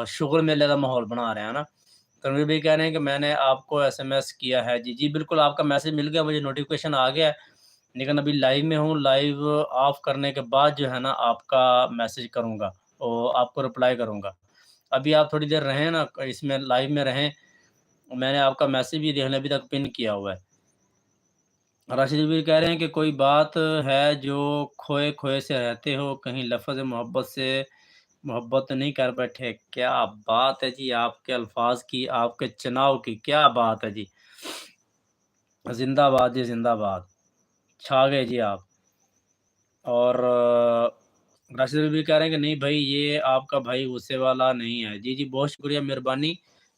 शुगर मेले का माहौल बना रहे हैं ना। तनवीर भाई कह रहे हैं कि मैंने आपको SMS किया है। जी जी बिल्कुल, आपका मैसेज मिल गया, मुझे नोटिफिकेशन आ गया है, लेकिन अभी लाइव में हूँ। लाइव ऑफ करने के बाद जो है ना आपका मैसेज करूँगा और आपको रिप्लाई करूँगा। अभी आप थोड़ी देर रहें ना, इसमें लाइव में रहें, मैंने आपका मैसेज भी देखने अभी तक पिन किया हुआ है। राशिद भी कह रहे हैं कि कोई बात है जो खोए खोए से रहते हो, कहीं लफ्ज़ मोहब्बत से मोहब्बत नहीं कर बैठे। क्या बात है जी, आपके अल्फाज की, आपके चुनाव की क्या बात है जी, जिंदाबाद जी, जिंदाबाद, छा गए जी आप। और राशिद भी कह रहे हैं कि नहीं भाई ये आपका भाई गुस्से वाला नहीं है। जी जी बहुत शुक्रिया, मेहरबानी।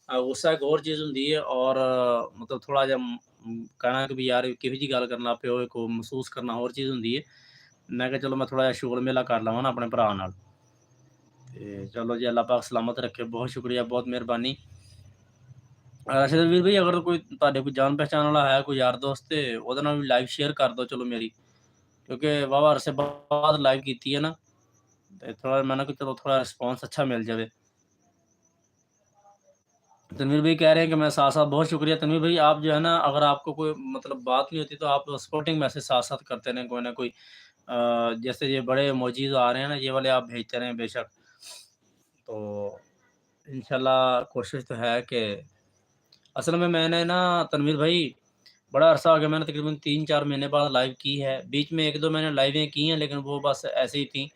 गुस्सा एक और चीज़ होंगी है और मतलब थोड़ा जहा कहना कि भी यार किहो जी गल करना पे एक महसूस करना और चीज़ होंगी है। मैं कहा चलो मैं थोड़ा जिहा शुगर मेला कर लवां ना अपने भरा नाल। ते चलो जी, अल्लाह पाक सलामत रखे, बहुत शुक्रिया, बहुत मेहरबानी। राशिद वीर भाई अगर कोई तुहाडे कोई जान पहचान वाला है, कोई यार दोस्त, ते ਉਹਦੇ ਨਾਲ भी लाइव शेयर कर दो चलो मेरी, क्योंकि वाहवा अरसे बाद लाइव की है ना, तो थोड़ा मैं ना कि चलो थोड़ा रिस्पॉन्स अच्छा मिल जाए। तनवीर भाई कह रहे हैं कि मैं साथ साथ, बहुत शुक्रिया तनवीर भाई। आप जो है ना, अगर आपको कोई मतलब बात नहीं होती तो आप सपोर्टिंग मैसेज साथ साथ करते रहें, कोई ना कोई। जैसे ये बड़े इमोजीज आ रहे हैं ना, ये वाले आप भेजते रहें बेशक। तो इंशाल्लाह कोशिश तो है कि, असल में मैंने ना तनवीर भाई, बड़ा अरसा हो गया, मैंने तकरीबन 3-4 महीने बाद लाइव की है। बीच में 1-2 मैंने लाइवें की हैं, लेकिन वो बस ऐसे ही थी।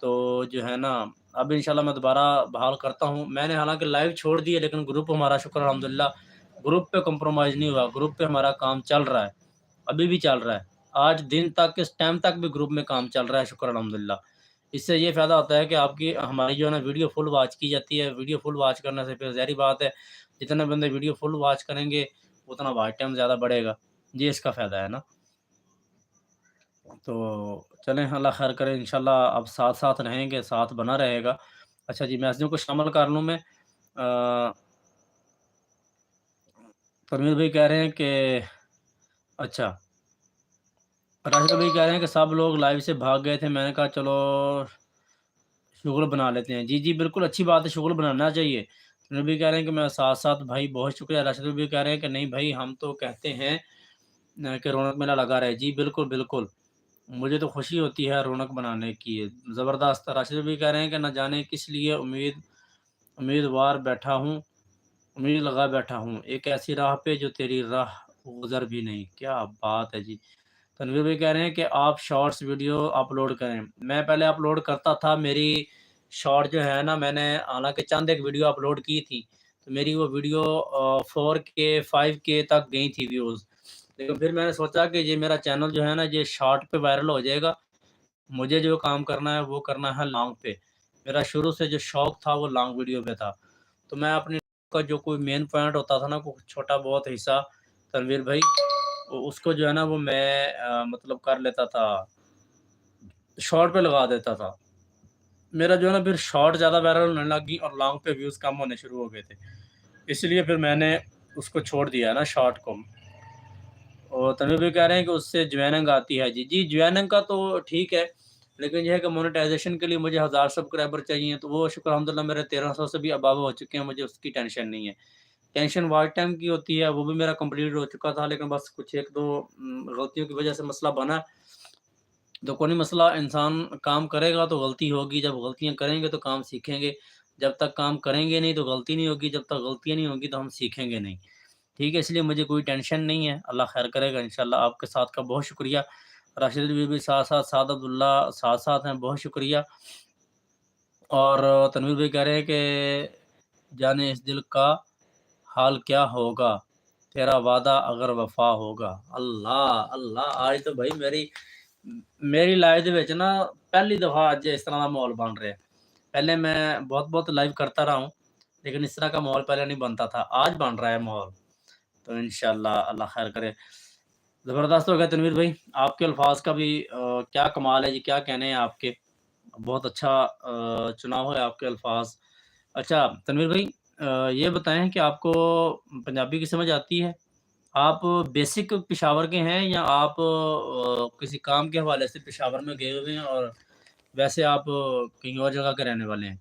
तो जो है ना, अब इंशाल्लाह मैं दोबारा बहाल करता हूँ। मैंने हालाँकि लाइव छोड़ दी है, लेकिन ग्रुप हमारा शुक्र अल्हम्दुलिल्लाह, ग्रुप पे कॉम्प्रोमाइज़ नहीं हुआ। ग्रुप पे हमारा काम चल रहा है, अभी भी चल रहा है। आज दिन तक, इस टाइम तक भी ग्रुप में काम चल रहा है, शुक्र अल्हम्दुलिल्लाह। इससे ये फ़ायदा होता है कि आपकी हमारी जो है ना वीडियो फुल वॉच की जाती है। वीडियो फुल वॉच करने से फिर ज़ाहिर-सी बात है, जितने बंदे वीडियो फुल वॉच करेंगे, उतना वॉच टाइम ज़्यादा बढ़ेगा। ये इसका फ़ायदा है ना। तो चलें, अल्लाह खैर करे, इंशाल्लाह अब साथ-साथ रहेंगे, साथ बना रहेगा। अच्छा जी, मैसेजों को शामिल कर लूँ मैं। तनवीर भाई कह रहे हैं कि, अच्छा, राशिद भाई कह रहे हैं कि सब लोग लाइव से भाग गए थे। मैंने कहा चलो शुगल बना लेते हैं। जी, जी, बिल्कुल अच्छी बात है, शुगल बनाना चाहिए। तनवीर भाई कह रहे हैं कि मैं साथ-साथ, भाई बहुत शुक्रिया। राशिद भाई कह रहे हैं कि नहीं भाई, हम तो कहते हैं कि रौनक मेला लगा रहे। जी, बिल्कुल, बिल्कुल। मुझे तो खुशी होती है रौनक बनाने की। ज़बरदस्त। राशिद भी कह रहे हैं कि न जाने किस लिए उम्मीदवार बैठा हूँ, उम्मीद लगा बैठा हूँ, एक ऐसी राह पे जो तेरी राह गुज़र भी नहीं। क्या बात है जी! तनवीर भाई कह रहे हैं कि आप शॉर्ट्स वीडियो अपलोड करें। मैं पहले अपलोड करता था, मेरी शॉर्ट जो है ना, मैंने हालाँकि चंद एक वीडियो अपलोड की थी, तो मेरी वो वीडियो 4K 5K तक गई थी व्यूज़। लेकिन फिर मैंने सोचा कि ये मेरा चैनल जो है ना, ये शॉर्ट पे वायरल हो जाएगा। मुझे जो काम करना है वो करना है लॉन्ग पे। मेरा शुरू से जो शौक था वो लॉन्ग वीडियो पे था। तो मैं अपनी का जो कोई मेन पॉइंट होता था ना, कोई छोटा बहुत हिस्सा, तनवीर भाई, उसको जो है ना वो मैं मतलब कर लेता था, शॉर्ट पे लगा देता था। मेरा जो है ना फिर शॉर्ट ज़्यादा वायरल होने लगी और लॉन्ग पे व्यूज़ कम होने शुरू हो गए थे। इसलिए फिर मैंने उसको छोड़ दिया है ना, शॉर्ट को। और तन्वीर भाई कह रहे हैं कि उससे ज्वाइनिंग आती है। जी, जी, ज्वाइनिंग का तो ठीक है, लेकिन ये है कि मोनेटाइज़ेशन के लिए मुझे 1000 सब्सक्राइबर चाहिए, तो वो शुक्र अल्हम्दुलिल्लाह मेरे 1300 से भी अबव हो चुके हैं, मुझे उसकी टेंशन नहीं है। टेंशन वॉच टाइम की होती है, वो भी मेरा कंप्लीट हो चुका था, लेकिन बस कुछ 1-2 गलतियों की वजह से मसला बना। तो कोई नहीं मसला, इंसान काम करेगा तो गलती होगी, जब गलतियाँ करेंगे तो काम सीखेंगे। जब तक काम करेंगे नहीं तो गलती नहीं होगी, जब तक गलतियाँ नहीं होंगी तो हम सीखेंगे नहीं। ठीक है, इसलिए मुझे कोई टेंशन नहीं है, अल्लाह खैर करेगा इंशाल्लाह। आपके साथ का बहुत शुक्रिया। राशिद भी साथ-साथ, साद अब्दुल्ला साथ-साथ हैं, बहुत शुक्रिया। और तनवीर भाई कह रहे हैं कि जाने इस दिल का हाल क्या होगा, तेरा वादा अगर वफ़ा होगा। अल्लाह! अल्लाह! आज तो भाई मेरी लाइफ़ ਦੇ ਵਿੱਚ ना पहली दफ़ा ਅੱਜ इस तरह का माहौल बन रहा है। पहले मैं बहुत-बहुत लाइव करता रहा हूँ, लेकिन इस तरह का माहौल पहले नहीं बनता था, आज बन रहा है माहौल। तो इंशाल्लाह अल्लाह खैर करे। ज़बरदस्त हो गया तनवीर भाई, आपके अल्फ़ाज़ का भी क्या कमाल है जी, क्या कहने हैं आपके। बहुत अच्छा चुनाव है आपके अल्फ़ाज़। अच्छा तनवीर भाई, ये बताएँ कि आपको पंजाबी की समझ आती है? आप बेसिक पेशावर के हैं या आप किसी काम के हवाले से पेशावर में गए हुए हैं और वैसे आप कहीं और जगह के रहने वाले हैं?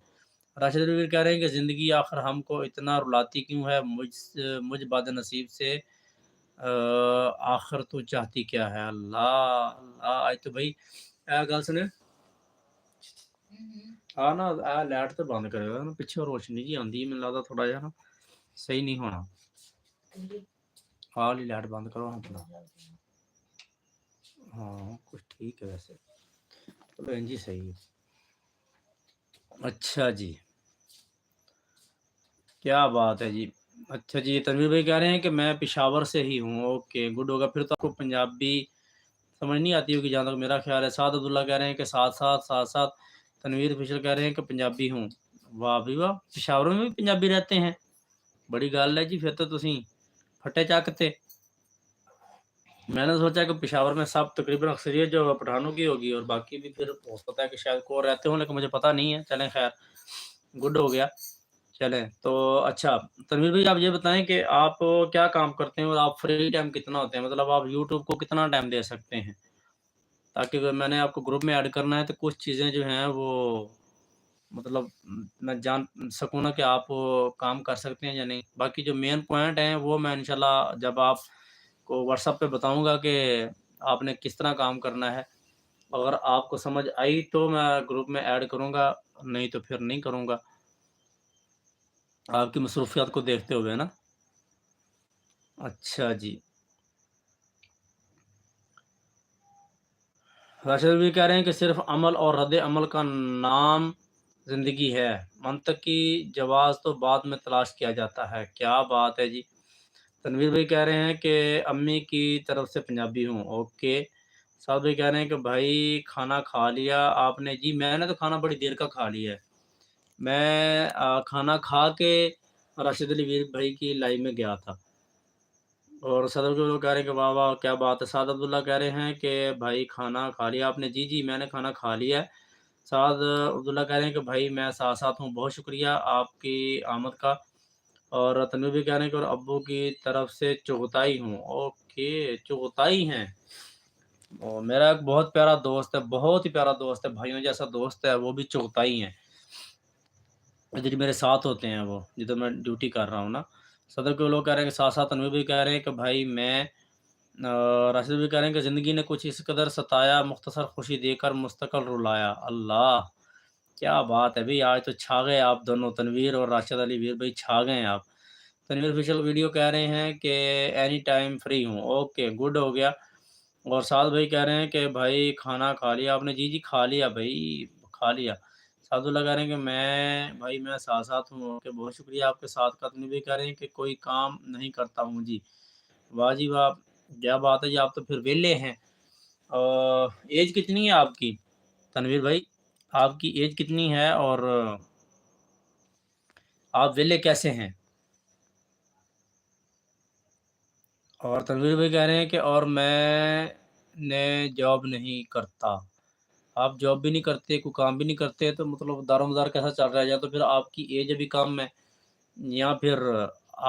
राशिद रवीर कह रहे हैं कि ज़िंदगी आखिर हमको इतना रुलाती क्यों है, मुझ बदनसीब से आखिर तू चाहती क्या है? अल्लाह! अल्लाह! आज तो भई गल सुनियो। ना लाइट तो बंद करेओ ना, पिच्छों रोशनी जी आंदी है, मैनूं लगदा थोड़ा जिहा ना सही नहीं होना। वाली लाइट बंद करो हाँ थोड़ा। हाँ, कुछ ठीक है वैसे। चलो इंज ही सही है। अच्छा जी, क्या बात है जी। अच्छा जी, तनवीर भाई कह रहे हैं कि मैं पेशावर से ही हूँ। ओके, गुड होगा, फिर तो आपको पंजाबी समझ नहीं आती होगी जहाँ तक मेरा ख़्याल है। साद अब्दुल्ला कह रहे हैं कि साथ-साथ, साथ-साथ। तनवीर फिशर कह रहे हैं कि पंजाबी हूँ। वाह भई वाह! पेशावर में भी पंजाबी रहते हैं। बड़ी गल है जी, फिर तो तुसीं फट्टे चकते। मैंने सोचा कि पेशावर में सब तकरीबन अक्सरियत जो है पठानों की होगी और बाकी भी फिर हो सकता है कि शायद को और रहते हों, लेकिन मुझे पता नहीं है। चलें खैर, गुड हो गया। चलें तो अच्छा, तनवीर भाई आप ये बताएँ कि आप क्या काम करते हैं और आप फ्री टाइम कितना होते हैं? मतलब आप यूट्यूब को कितना टाइम दे सकते हैं? ताकि अगर मैंने आपको ग्रुप में ऐड करना है तो कुछ चीज़ें जो हैं वो مطلب میں جان سکوں نا کہ آپ کام کر سکتے ہیں یا نہیں۔ باقی جو مین پوائنٹ ہیں وہ میں انشاءاللہ جب آپ کو واٹس ایپ پہ بتاؤں گا کہ آپ نے کس طرح کام کرنا ہے۔ اگر آپ کو سمجھ آئی تو میں گروپ میں ایڈ کروں گا، نہیں تو پھر نہیں کروں گا، آپ کی مصروفیات کو دیکھتے ہوئے نا۔ اچھا جی، راشد بھی کہہ رہے ہیں کہ صرف عمل اور رد عمل کا نام زندگی ہے، منطق کی جواز تو بعد میں تلاش کیا جاتا ہے۔ کیا بات ہے جی۔ تنویر بھائی کہہ رہے ہیں کہ امی کی طرف سے پنجابی ہوں، اوکے۔ سعد بھائی کہہ رہے ہیں کہ بھائی کھانا کھا لیا آپ نے؟ جی میں نے تو کھانا بڑی دیر کا کھا لیا ہے۔ میں کھانا کھا کے راشد علی ویر بھائی کی لائیو میں گیا تھا، اور صدر کے لوگ کہہ رہے ہیں کہ واہ واہ کیا بات ہے۔ سعد عبداللہ کہہ رہے ہیں کہ بھائی کھانا کھا لیا آپ نے؟ جی جی میں نے کھانا کھا لیا ہے۔ سعد عبداللہ کہہ رہے ہیں کہ بھائی میں ساتھ ساتھ ہوں، بہت شکریہ آپ کی آمد کا۔ اور تنویر بھی کہہ رہے ہیں کہ اور ابو کی طرف سے چغتائی ہوں، اوکے چغتائی ہیں۔ اور میرا ایک بہت پیارا دوست ہے، بہت ہی پیارا دوست ہے، بھائیوں جیسا دوست ہے، وہ بھی چغتائی ہیں، جو میرے ساتھ ہوتے ہیں، وہ جدھر میں ڈیوٹی کر رہا ہوں نا۔ صدر کے لوگ کہہ رہے ہیں کہ ساتھ ساتھ تنویر بھی کہہ رہے ہیں کہ بھائی میں راشد بھی کہہ رہے ہیں کہ زندگی نے کچھ اس قدر ستایا، مختصر خوشی دے کر مستقل رلایا۔ اللہ کیا بات ہے بھئی، آج تو چھا گئے آپ دونوں، تنویر اور راشد علی ویر بھائی چھا گئے ہیں آپ۔ تنویر آفیشیل ویڈیو کہہ رہے ہیں کہ اینی ٹائم فری ہوں، اوکے گڈ ہو گیا۔ اور سعد بھائی کہہ رہے ہیں کہ بھائی کھانا کھا لیا آپ نے؟ جی جی کھا لیا بھائی، کھا لیا۔ سعد اللہ کہہ رہے ہیں کہ میں ساتھ ساتھ ہوں، اوکے بہت شکریہ آپ کے ساتھ کا۔ تنویر بھی کہہ رہے ہیں کہ کوئی کام نہیں کرتا ہوں جی، واہ جی واہ، کیا بات ہے جی، آپ تو پھر ویلے ہیں۔ ایج کتنی ہے آپ کی تنویر بھائی؟ آپ کی ایج کتنی ہے اور آپ ویلے کیسے ہیں؟ اور تنویر بھائی کہہ رہے ہیں کہ اور میں نے جاب نہیں کرتا۔ آپ جاب بھی نہیں کرتے، کوئی کام بھی نہیں کرتے، تو مطلب دار و مدار کیسا چل رہا ہے؟ یا تو پھر آپ کی ایج ابھی کم ہے، یا پھر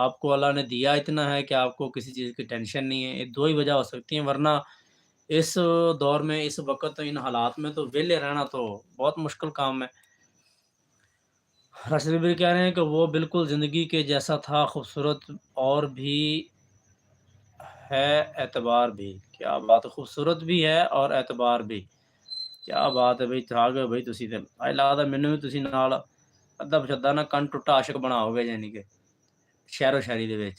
آپ کو اللہ نے دیا اتنا ہے کہ آپ کو کسی چیز کی ٹینشن نہیں ہے۔ یہ دو ہی وجہ ہو سکتی ہیں، ورنہ اس دور میں، اس وقت، ان حالات میں تو ویلے رہنا تو بہت مشکل کام ہے۔ راشد بھی کہہ رہے ہیں کہ وہ بالکل زندگی کے جیسا تھا، خوبصورت اور بھی ہے، اعتبار بھی۔ کیا بات ہے، خوبصورت بھی ہے اور اعتبار بھی۔ کیا بات ہے بھائی، چھا گئے بھائی تسی تے، اج لگدا مینوں بھی تسی نال ادھا پچھدا نا کن ٹوٹا عاشق بناؤ گے، یعنی کہ شعر و شاعری دے وچ،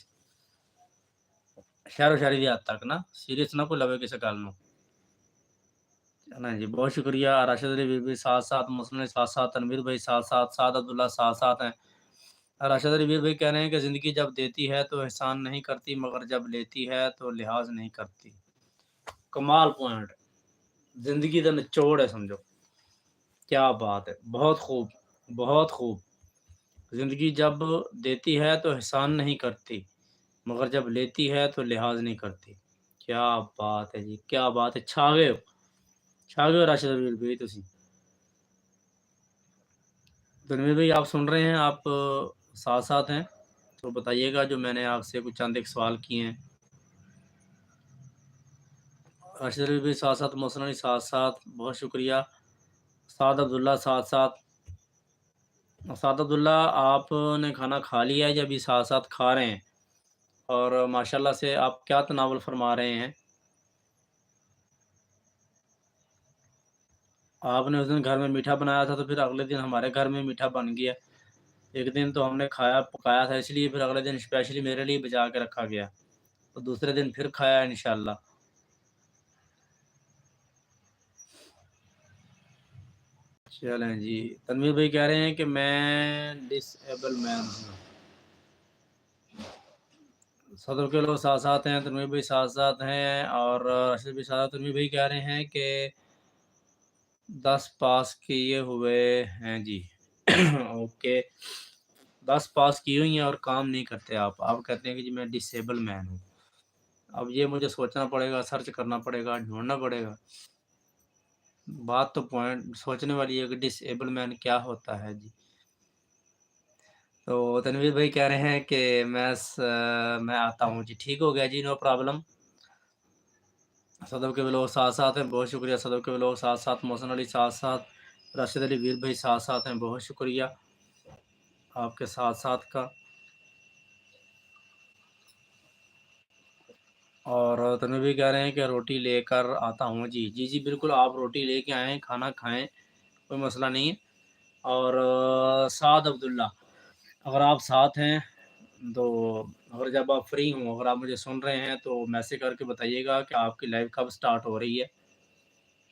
شعر و شاعری دی حد تک نا، سیریس نہ کوئی لوے کسے گل نوں۔ نا جی بہت شکریہ راشد علی ویر بھی ساتھ ساتھ، مسلم ساتھ ساتھ، تنویر بھائی ساتھ ساتھ، سعد عبداللہ ساتھ ساتھ ہیں۔ راشد علی ویر بھائی کہہ رہے ہیں کہ زندگی جب دیتی ہے تو احسان نہیں کرتی، مگر جب لیتی ہے تو لحاظ نہیں کرتی۔ کمال پوائنٹ، زندگی دا نچوڑ ہے سمجھو۔ کیا بات ہے، بہت خوب، بہت خوب۔ زندگی جب دیتی ہے تو احسان نہیں کرتی، مگر جب لیتی ہے تو لحاظ نہیں کرتی۔ کیا بات ہے جی، کیا بات ہے، چھا گئے ہو، چھا گئے ہو راشد علی بھائی تسی۔ تنویر بھائی آپ سن رہے ہیں، آپ ساتھ ساتھ ہیں تو بتائیے گا جو میں نے آپ سے کچھ چند ایک سوال کیے ہیں۔ راشد علی بھائی ساتھ ساتھ، محسن علی ساتھ ساتھ، بہت شکریہ۔ سعد عبداللہ ساتھ ساتھ، سعد عبداللہ آپ نے کھانا کھا لیا ہے یا ابھی ساتھ ساتھ کھا رہے ہیں؟ اور ماشاءاللہ سے آپ کیا تناول فرما رہے ہیں؟ آپ نے اس دن گھر میں میٹھا بنایا تھا، تو پھر اگلے دن ہمارے گھر میں میٹھا بن گیا۔ ایک دن تو ہم نے کھایا پکایا تھا، اس لیے پھر اگلے دن اسپیشلی میرے لیے بچا کے رکھا گیا، تو دوسرے دن پھر کھایا انشاءاللہ۔ چلیں جی، تنویر بھائی کہہ رہے ہیں کہ میں ڈس ایبل مین ہوں۔ صدر کے لوگ ساتھ ساتھ ہیں، تنویر بھائی ساتھ ساتھ ہیں، اور راشد بھی ساتھ ساتھ۔ تنویر بھائی کہہ رہے ہیں کہ 10 پاس کیے ہوئے ہیں جی اوکے، 10 پاس کی ہوئی ہیں اور کام نہیں کرتے آپ کہتے ہیں کہ جی میں ڈس ایبل مین ہوں۔ اب یہ مجھے سوچنا پڑے گا، سرچ کرنا پڑے گا، ڈھونڈنا پڑے گا۔ بات تو پوائنٹ سوچنے والی ہے کہ ڈس ایبل مین کیا ہوتا ہے جی۔ تو تنویر بھائی کہہ رہے ہیں کہ میں آتا ہوں جی، ٹھیک ہو گیا جی، نو پرابلم۔ صدف کے لوگ ساتھ ساتھ ہیں، بہت شکریہ۔ صدف کے لوگ ساتھ ساتھ، محسن علی ساتھ ساتھ، राशिद अली वीर भाई साथ साथ हैं, बहुत शुक्रिया आपके साथ साथ का। और तन्वीर भी कह रहे हैं कि रोटी लेकर आता हूँ। जी जी जी बिल्कुल, आप रोटी लेके आएँ, खाना खाएँ, कोई मसला नहीं है। और साद अब्दुल्ला, अगर आप साथ हैं तो, और जब आप फ्री हों, अगर आप मुझे सुन रहे हैं तो मैसेज करके बताइएगा कि आपकी लाइव कब स्टार्ट हो रही है।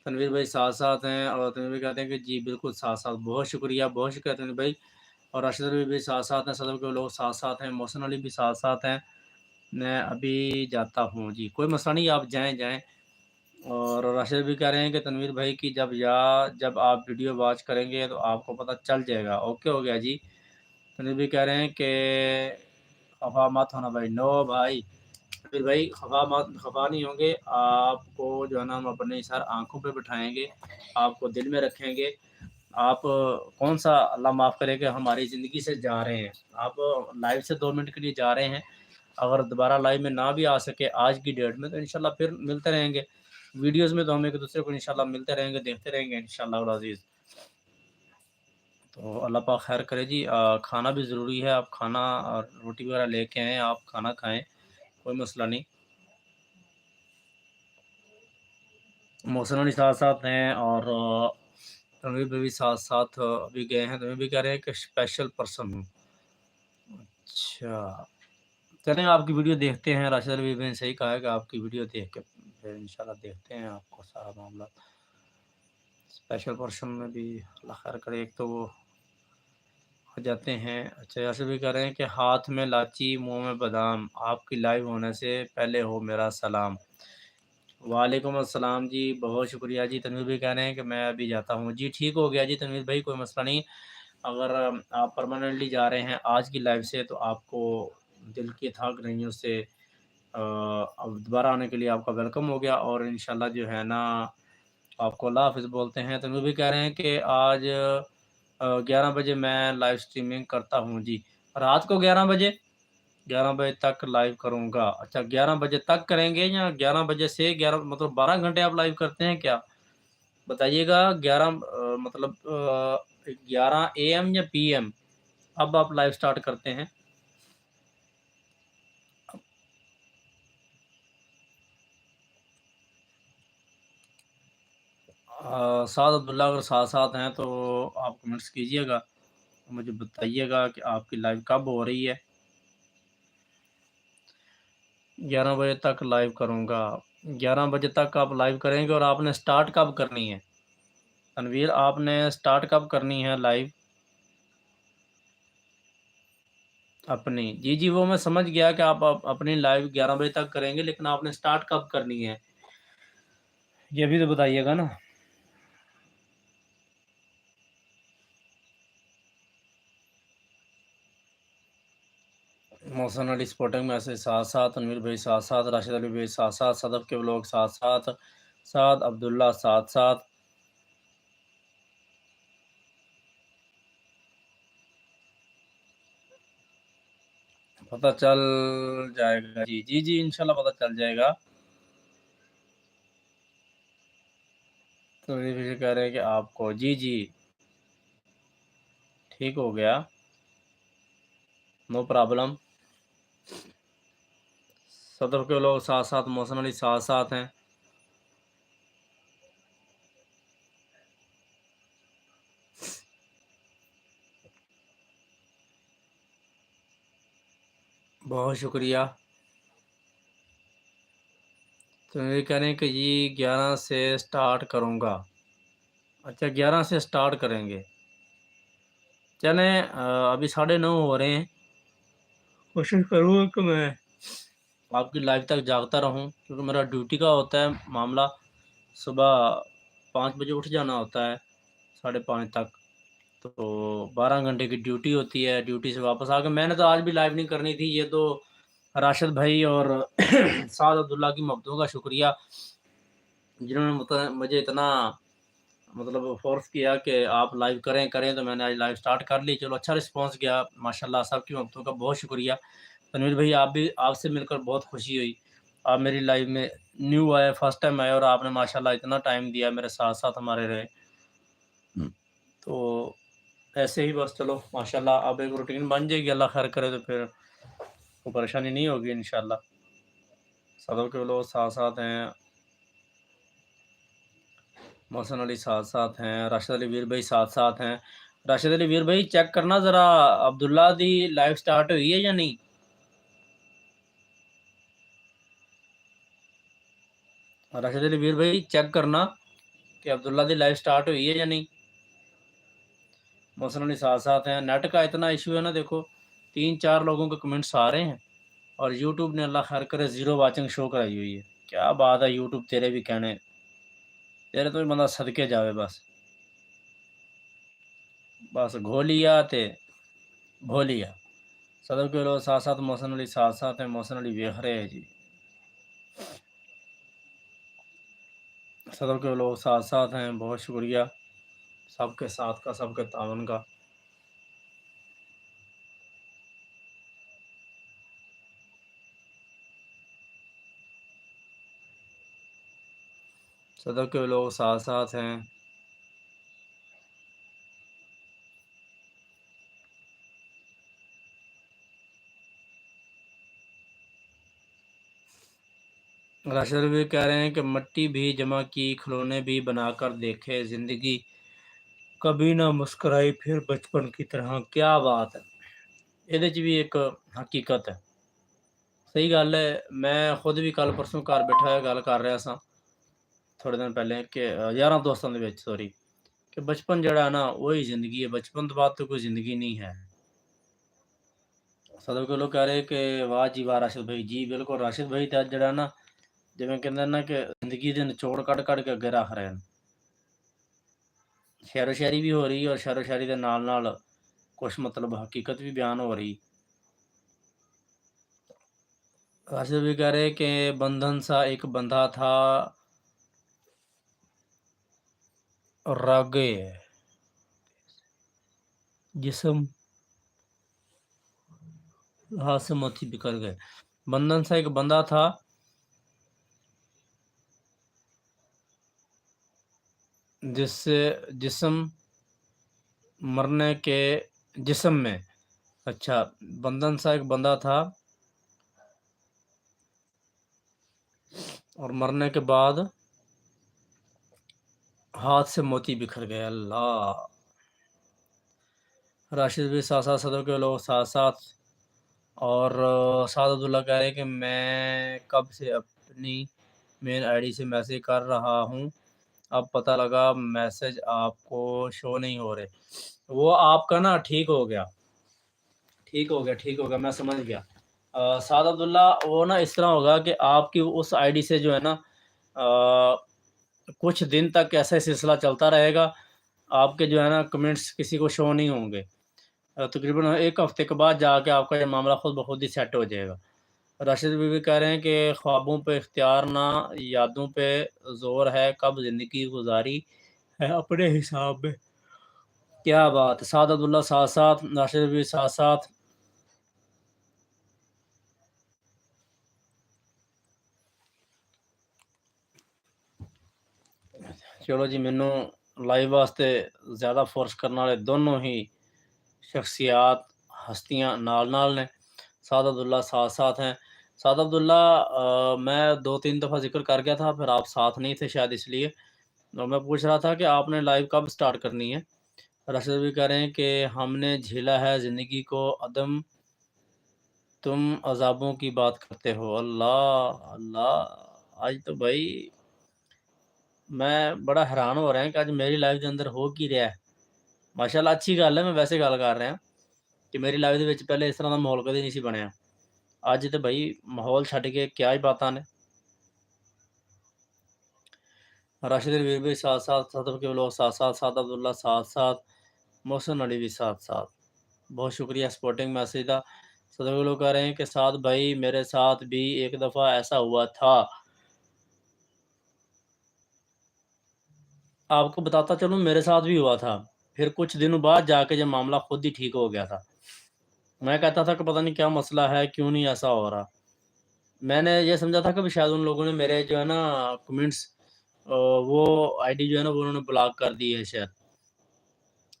तनवीर भाई साथ साथ हैं, और तनवीर भाई कहते हैं कि जी बिल्कुल साथ साथ, बहुत शुक्रिया तनवीर भाई। और राशिद अली भी साथ साथ हैं, सदर के लोग साथ साथ हैं, मोहसिन अली भी साथ साथ हैं। मैं अभी जाता हूँ। जी कोई मसला नहीं, आप जाएँ जाएँ। और राशिद भी कह रहे हैं कि तनवीर भाई की जब आप वीडियो वॉच करेंगे तो आपको पता चल जाएगा। ओके हो गया जी। तनवीर भी कह रहे हैं कि खफा मत होना भाई। नो भाई, फिर भाई खफा नहीं होंगे। आपको जो है ना हम अपने सर आंखों पे बिठाएंगे, आपको दिल में रखेंगे। आप कौन सा अल्लाह माफ़ करे कि हमारी ज़िंदगी से जा रहे हैं, आप लाइव से 2 मिनट के लिए जा रहे हैं। अगर दोबारा लाइव में ना भी आ सके आज की डेट में, तो इंशाल्लाह फिर मिलते रहेंगे वीडियोस में। तो हम एक दूसरे को इंशाल्लाह मिलते रहेंगे, देखते रहेंगे इंशाल्लाह अज़ीज़। तो अल्लाह पाक खैर करे जी। खाना भी ज़रूरी है, आप खाना और रोटी वगैरह लेके आएँ, आप खाना खाएँ, कोई मसला नहीं। मोहसिन अली साथ साथ हैं, और तनवीर भाई भी साथ साथ अभी गए हैं। तनवीर भी कह रहे हैं कि स्पेशल पर्सन हूँ। अच्छा, चलें आपकी वीडियो देखते हैं। राशिद अली भाई ने सही कहा है कि आपकी वीडियो देख के फिर इंशाल्लाह देखते हैं आपको सारा मामला। स्पेशल पर्सन में भी अल्लाह खैर करे, एक तो वो हो जाते हैं। अच्छा, ऐसे भी कह रहे हैं कि हाथ में लाची मुंह में बादाम, आपकी लाइव होने से पहले हो मेरा सलाम। वालेकुम अस्सलाम जी, बहुत शुक्रिया जी। तनवीर भाई कह रहे हैं कि मैं अभी जाता हूँ। जी ठीक हो गया जी तनवीर भाई, कोई मसला नहीं। अगर आप परमानेंटली जा रहे हैं आज की लाइव से, तो आपको दिल की अथाह गहराइयों से अब दोबारा आने के लिए आपका वेलकम हो गया। और इंशाल्लाह जो है ना आपको अल्लाह हाफ़िज़ बोलते हैं। तनवीर भाई कह रहे हैं कि आज 11 बजे मैं लाइव स्ट्रीमिंग करता हूँ। जी, रात को 11 बजे? 11 बजे तक लाइव करूँगा। अच्छा, 11 बजे तक करेंगे या 11 बजे से 11, मतलब 12 घंटे आप लाइव करते हैं क्या? बताइएगा। 11 मतलब 11 एएम या पीएम अब आप लाइव स्टार्ट करते हैं? साद अब्दुल्ला अगर साथ-साथ हैं तो आप कमेंट्स कीजिएगा, मुझे बताइएगा कि आपकी लाइव कब हो रही है? 11 बजे तक लाइव करूँगा। 11 बजे तक आप लाइव करेंगे, और आपने स्टार्ट कब करनी है? तनवीर, आपने स्टार्ट कब करनी है लाइव अपनी? जी, जी, वो मैं समझ गया कि आप अपनी लाइव 11 बजे तक करेंगे, लेकिन आपने स्टार्ट कब करनी है? ये भी तो बताइएगा ना। मोहसिन अली स्पोर्टिंग मैसेज साथ-साथ, तनवीर भाई साथ-साथ, राशिद अली भाई साथ-साथ, सदफ़ के व्लॉग साथ-साथ, साद अब्दुल्ला साथ-साथ। पता चल जाएगा। जी, जी, जी, इंशाल्लाह पता चल जाएगा। तो ये कह रहे हैं कि आपको, जी, जी, ठीक हो गया, नो प्रॉब्लम। सदफ़ के लोग साथ-साथ, मोहसिन अली साथ-साथ हैं। बहुत शुक्रिया। तो ये कह रहे हैं कि जी 11 से स्टार्ट करूँगा। अच्छा, 11 से स्टार्ट करेंगे। चलें, अभी 9:30 हो रहे हैं। कोशिश करूँगा कि मैं आपकी लाइव तक जागता रहूँ, क्योंकि मेरा ड्यूटी का होता है मामला। सुबह 5 बजे उठ जाना होता है, 5:30 तक। तो 12 घंटे की ड्यूटी होती है। ड्यूटी से वापस आके मैंने तो आज भी लाइव नहीं करनी थी। ये तो राशिद भाई और साद अब्दुल्ला की मोहब्बतों का शुक्रिया, जिन्होंने मुझे इतना मतलब फ़ोर्स किया कि आप लाइव करें, करें, तो मैंने आज लाइव स्टार्ट कर ली। चलो, अच्छा रिस्पॉन्स गया माशाल्लाह, सबकी मोहब्बतों का बहुत शुक्रिया। तनवीर भाई, आप भी, आपसे मिलकर बहुत खुशी हुई। आप मेरी लाइव में न्यू आए, फर्स्ट टाइम आए, और आपने माशाल्लाह इतना टाइम दिया, मेरे साथ-साथ हमारे रहे। تو ایسے ہی بس چلو ماشاءاللہ اب ایک روٹین بن جائے گی، اللہ خیر کرے تو پھر کوئی پریشانی نہیں ہوگی انشاءاللہ۔ صدر کے لوگ ساتھ ساتھ ہیں، محسن علی ساتھ ساتھ ہیں، راشد علی ویر بھائی ساتھ ساتھ ہیں۔ راشد علی ویر بھائی چیک کرنا ذرا عبداللہ دی لائف سٹارٹ ہوئی ہے یا نہیں؟ راشد علی ویر بھائی چیک کرنا کہ عبداللہ دی لائف سٹارٹ ہوئی ہے یا نہیں۔ محسن علی ساتھ ساتھ ہیں۔ نیٹ کا اتنا ایشو ہے نا، دیکھو 3-4 لوگوں کے کمنٹس آ رہے ہیں اور یوٹیوب نے اللہ خیر کرے 0 واچنگ شو کرائی ہوئی ہے۔ کیا بات ہے یوٹیوب، تیرے بھی کہنے تیرے تو بندہ صدقے جاوے، بس گھولیا تے بھولیا۔ صدر کے لوگ ساتھ ساتھ، محسن علی ساتھ ساتھ ہیں، محسن علی ویکھ رہے ہیں جی۔ صدر کے لوگ ساتھ ساتھ ہیں، بہت شکریہ سب کے ساتھ کا، سب کے تعاون کا۔ صدر کے لوگ ساتھ ساتھ ہیں۔ راشد بھی کہہ رہے ہیں کہ مٹی بھی جمع کی، کھلونے بھی بنا کر دیکھے، زندگی کبھی نہ مسکرائی پھر بچپن کی طرح۔ کیا بات ہے، یہ بھی ایک حقیقت ہے، صحیح گل ہے۔ میں خود بھی کل پرسوں گھر بیٹھا ہوا گل کر رہا سا تھوڑے دن پہلے کہ یاراں دوستاں دے وچ سوری کہ بچپن جڑا ہے نا وہی زندگی ہے، بچپن تو بعد تو کوئی زندگی نہیں ہے۔ صدر کے لوگ کہہ رہے کہ واہ جی واہ راشد بھائی، جی بالکل راشد بھائی تے جڑا نا جویں کہندے نا کہ زندگی دے نچوڑ کٹ کے اگے رکھ رہے ہیں۔ شعر و شاعری بھی ہو رہی ہے اور شعر و شاعری دے نال نال کچھ مطلب حقیقت بھی بیان ہو رہی۔ راشد بھی کہہ رہے کہ بندھن سا ایک بندھا تھا راگے جسم ہاتھ سے موتی بکھر گئے۔ بندھن سا ایک بندہ تھا جس سے جسم مرنے کے جسم میں، اچھا بندھن سا ایک بندہ تھا اور مرنے کے بعد ہاتھ سے موتی بکھر گئے۔ اللہ، راشد بھی ساتھ ساتھ، صدر کے لوگ ساتھ ساتھ، اور سعد عبداللہ کہہ رہے کہ میں کب سے اپنی مین آئی ڈی سے میسیج کر رہا ہوں، اب پتہ لگا میسیج آپ کو شو نہیں ہو رہے۔ وہ آپ کا نا ٹھیک ہو گیا، میں سمجھ گیا۔ سعد عبداللہ وہ نا اس طرح ہوگا کہ آپ کی اس آئی ڈی سے جو ہے نا کچھ دن تک ایسا سلسلہ چلتا رہے گا، آپ کے جو ہے نا کمنٹس کسی کو شو نہیں ہوں گے، تقریباً ایک ہفتے کے بعد جا کے آپ کا یہ معاملہ خود بخود ہی سیٹ ہو جائے گا۔ راشد بھی کہہ رہے ہیں کہ خوابوں پہ اختیار نہ، یادوں پہ زور ہے، کب زندگی گزاری ہے اپنے حساب میں۔ کیا بات ہے، سعد عبداللہ ساتھ ساتھ، راشد بھی ساتھ ساتھ۔ چلو جی، مینوں لائیو واسطے زیادہ فورس کرنے والے دونوں ہی شخصیات ہستیاں نال نے۔ سعد عبداللہ ساتھ ساتھ ہیں۔ سعد عبداللہ میں 2-3 دفعہ ذکر کر گیا تھا، پھر آپ ساتھ نہیں تھے شاید، اس لیے اور میں پوچھ رہا تھا کہ آپ نے لائیو کب سٹارٹ کرنی ہے۔ راشد بھی کہہ رہے ہیں کہ ہم نے جھیلا ہے زندگی کو عدم، تم عذابوں کی بات کرتے ہو۔ اللہ اللہ، آج تو بھائی میں بڑا حیران ہو رہا ہے کہ آج میری لائف دے اندر ہو کی رہا ہے۔ ماشاءاللہ اچھی گل ہے، میں ویسے گل کر رہا کہ میری لائف دے وچ پہلے اس طرح دا ماحول کدی نہیں سی بنیا، اج تے بھائی ماحول چھڈ کے کیا ہی باتاں نے۔ راشد الویر بھی ساتھ ساتھ، صدر کے لوگ ساتھ ساتھ، سعد عبداللہ ساتھ ساتھ، محسن علی بھی ساتھ ساتھ۔ بہت شکریہ سپورٹنگ میسیج دا۔ صدر کے لوگ کہہ رہے ہیں کہ سعد بھائی میرے ساتھ بھی ایک دفعہ ایسا ہوا تھا، آپ کو بتاتا چلوں میرے ساتھ بھی ہوا تھا، پھر کچھ دنوں بعد جا کے جب معاملہ خود ہی ٹھیک ہو گیا تھا۔ میں کہتا تھا کہ پتہ نہیں کیا مسئلہ ہے، کیوں نہیں ایسا ہو رہا۔ میں نے یہ سمجھا تھا کہ شاید ان لوگوں نے میرے جو ہے نا کمنٹس وہ آئی ڈی جو ہے نا وہ انہوں نے بلاک کر دی ہے شاید،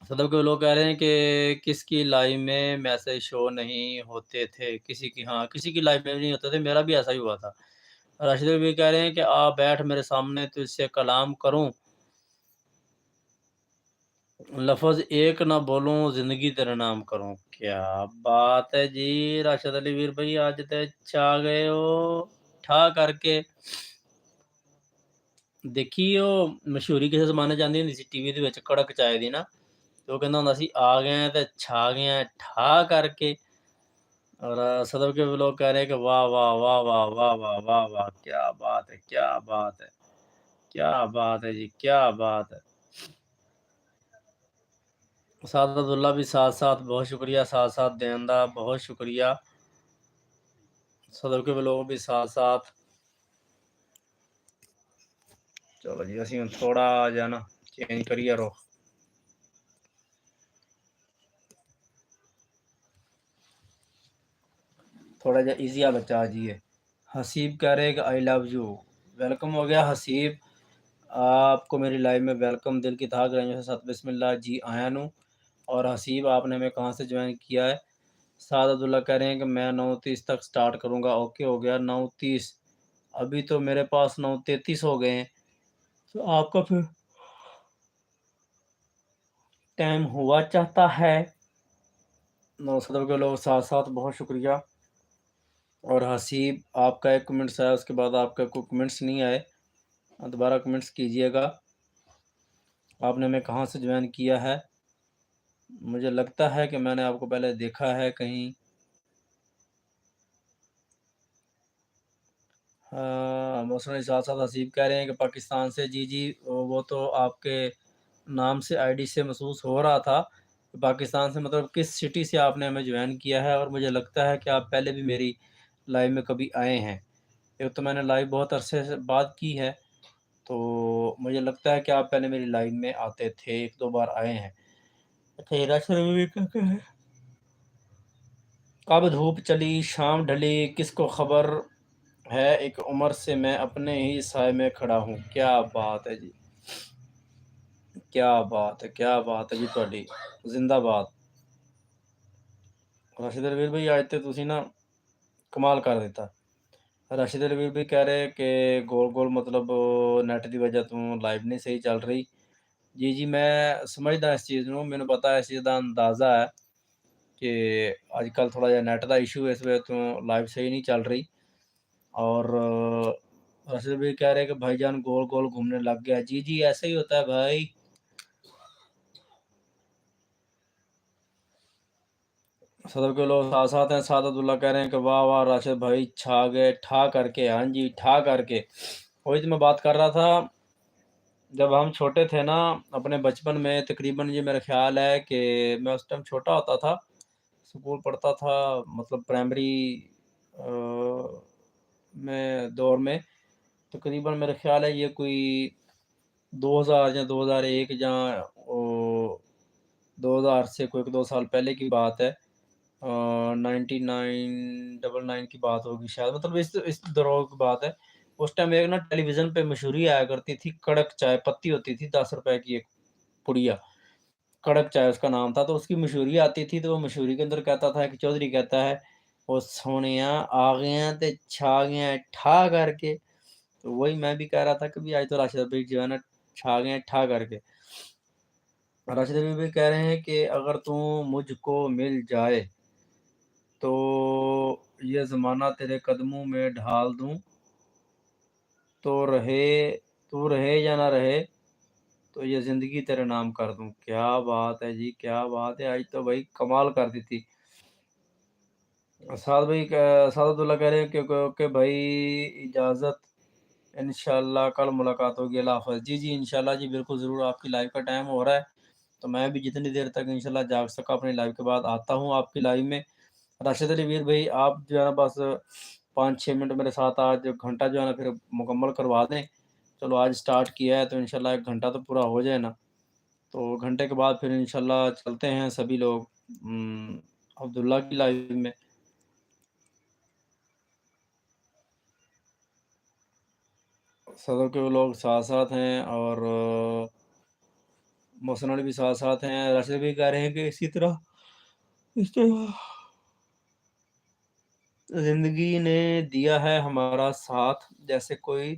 صدف کے لوگ کہہ رہے ہیں کہ کس کی لائف میں میسج شو نہیں ہوتے تھے، کسی کی، ہاں کسی کی لائف میں بھی نہیں ہوتے تھے، میرا بھی ایسا ہی ہوا تھا۔ راشد بھی کہہ رہے ہیں کہ آ بیٹھ میرے سامنے تو اس سے کلام کروں، لفظ ایک نہ بولوں، زندگی تیرے نام کروں۔ کیا بات ہے جی راشد علی ویر بھائی، آج تے چھا گئے ہو ٹھا کر کے۔ دیکھی وہ مشہوری کسے زمانے جاندی ہوندی سی ٹی وی دے وچ کڑک چائے دی نا، تو وہ کہندا ہوندا سی آ گئے ہیں تے چھا گئے ہیں ٹھا کر کے۔ اور صدف کے لوگ کہہ رہے ہیں کہ واہ واہ واہ واہ واہ واہ واہ واہ، کیا بات ہے، کیا بات ہے، کیا بات ہے جی، کیا بات ہے۔ سعادت اللہ بھی ساتھ ساتھ بہت شکریہ، ساتھ ساتھ دیندہ بہت شکریہ۔ صدر کے لوگ بھی ساتھ ساتھ۔ چلو جی اسی تھوڑا جا نا چینج کریے رو، تھوڑا جا ایزی آ بچہ آ جیے۔ حسیب کہہ رہے کہ آئی لو یو، ویلکم ہو گیا حسیب، آپ کو میری لائف میں ویلکم، دل کی تھا گرائیوں سے ساتھ بسم اللہ جی آیا نوں۔ اور حسیب آپ نے ہمیں کہاں سے جوائن کیا ہے؟ سعادت اللہ کہہ رہے ہیں کہ میں 9:30 تک سٹارٹ کروں گا۔ اوکے ہو گیا 9:30، ابھی تو میرے پاس 9:33 ہو گئے ہیں، تو آپ کا پھر ٹائم ہوا چاہتا ہے۔ نو صدر کے لوگ ساتھ ساتھ بہت شکریہ۔ اور حسیب آپ کا ایک کمنٹس آیا، اس کے بعد آپ کا کوئی کمنٹس نہیں آئے، دوبارہ کمنٹس کیجئے گا۔ آپ نے ہمیں کہاں سے جوائن کیا ہے؟ مجھے لگتا ہے کہ میں نے آپ کو پہلے دیکھا ہے کہیں۔ موسم ساتھ ساتھ حسیب کہہ رہے ہیں کہ پاکستان سے، جی جی وہ تو آپ کے نام سے آئی ڈی سے محسوس ہو رہا تھا۔ پاکستان سے مطلب کس سٹی سے آپ نے ہمیں جوائن کیا ہے؟ اور مجھے لگتا ہے کہ آپ پہلے بھی میری لائیو میں کبھی آئے ہیں، ایک تو میں نے لائیو بہت عرصے سے بات کی ہے، تو مجھے لگتا ہے کہ آپ پہلے میری لائیو میں آتے تھے، ایک دو بار آئے ہیں۔ اچھا یہ راشد بھی کہتے ہیں کب دھوپ چلی شام ڈھلی کس کو خبر ہے، ایک عمر سے میں اپنے ہی سائے میں کھڑا ہوں۔ کیا بات ہے جی، کیا بات ہے، کیا بات ہے جی تہاڈی، زندہ باد۔ راشد رویر بھائی آج تے تسی نا کمال کر دیتا۔ راشد رویر بھی کہہ رہے کہ گول گول مطلب نیٹ دی وجہ تو لائیو نہیں صحیح چل رہی۔ جی جی میں سمجھدا اس چیز نوں، مینوں پتہ ہے اس چیز دا اندازہ ہے کہ اج کل تھوڑا جہا نیٹ دا ایشو اس وجہ تو لائیو صحیح نہیں چل رہی۔ اور راشد بھی کہہ رہے کہ بھائی جان گول گول گھومنے لگ گیا۔ جی جی ایسا ہی ہوتا ہے بھائی۔ صدر کے لوگ ساتھ ساتھ ہیں، سعادت اللہ کہہ رہے ہیں کہ واہ واہ راشد بھائی چھا گئے ٹھا کر کے۔ ہاں جی ٹھا کر کے، وہی تو میں بات کر رہا تھا، جب ہم چھوٹے تھے نا اپنے بچپن میں، تقریباً یہ میرا خیال ہے کہ میں اس ٹائم چھوٹا ہوتا تھا، اسکول پڑھتا تھا، مطلب پرائمری میں دور میں، تقریباً میرا خیال ہے یہ کوئی 2000 یا 2001 یا 2000 سے کوئی 2 سال پہلے کی بات ہے، 9999 کی بات ہوگی شاید، مطلب اس دور کی بات ہے۔ اس ٹائم ایک نا ٹیلی ویژن پہ مشہوری آیا کرتی تھی، کڑک چائے پتی ہوتی تھی 10 روپے کی ایک پڑیا، کڑک چائے اس کا نام تھا، تو اس کی مشہوری آتی تھی، تو وہ مشہوری کے اندر کہتا تھا کہ چودھری کہتا ہے وہ سونیاں آ گئے ہیں تے چھا گئے ہیں ٹھا کر کے۔ تو وہی میں بھی کہہ رہا تھا کہ بھی آج تو راشد بھائی جو ہے نا چھا گئے ہیں ٹھا کر کے۔ راشد بھی کہہ رہے ہیں کہ اگر تم مجھ کو مل جائے تو یہ زمانہ تیرے قدموں میں ڈھال دوں، تو رہے یا نہ رہے تو یہ زندگی تیرے نام کر دوں۔ کیا بات ہے جی، کیا بات ہے، آج تو بھائی کمال کر دی تھی۔ سعادت اللہ کہہ رہے ہیں کہ بھائی اجازت، انشاءاللہ کل ملاقات ہوگی، اللہ حافظ۔ جی جی انشاءاللہ جی بالکل ضرور، آپ کی لائیو کا ٹائم ہو رہا ہے، تو میں بھی جتنی دیر تک انشاءاللہ جاگ سکا اپنی لائیو کے بعد آتا ہوں آپ کی لائیو میں۔ راشد علی ویر بھائی آپ جو ہے نا بس 5-6 منٹ میرے ساتھ آج گھنٹہ جو ہے نا پھر مکمل کروا دیں۔ چلو آج سٹارٹ کیا ہے تو انشاءاللہ 1 گھنٹہ تو پورا ہو جائے نا، تو گھنٹے کے بعد پھر انشاءاللہ چلتے ہیں سبھی لوگ عبداللہ کی لائیو میں۔ صدر کے لوگ ساتھ ساتھ ہیں، اور मोहसिन अली भी साथ साथ हैं। राशिद भी कह रहे हैं कि इस तरह जिंदगी ने दिया है हमारा साथ, जैसे कोई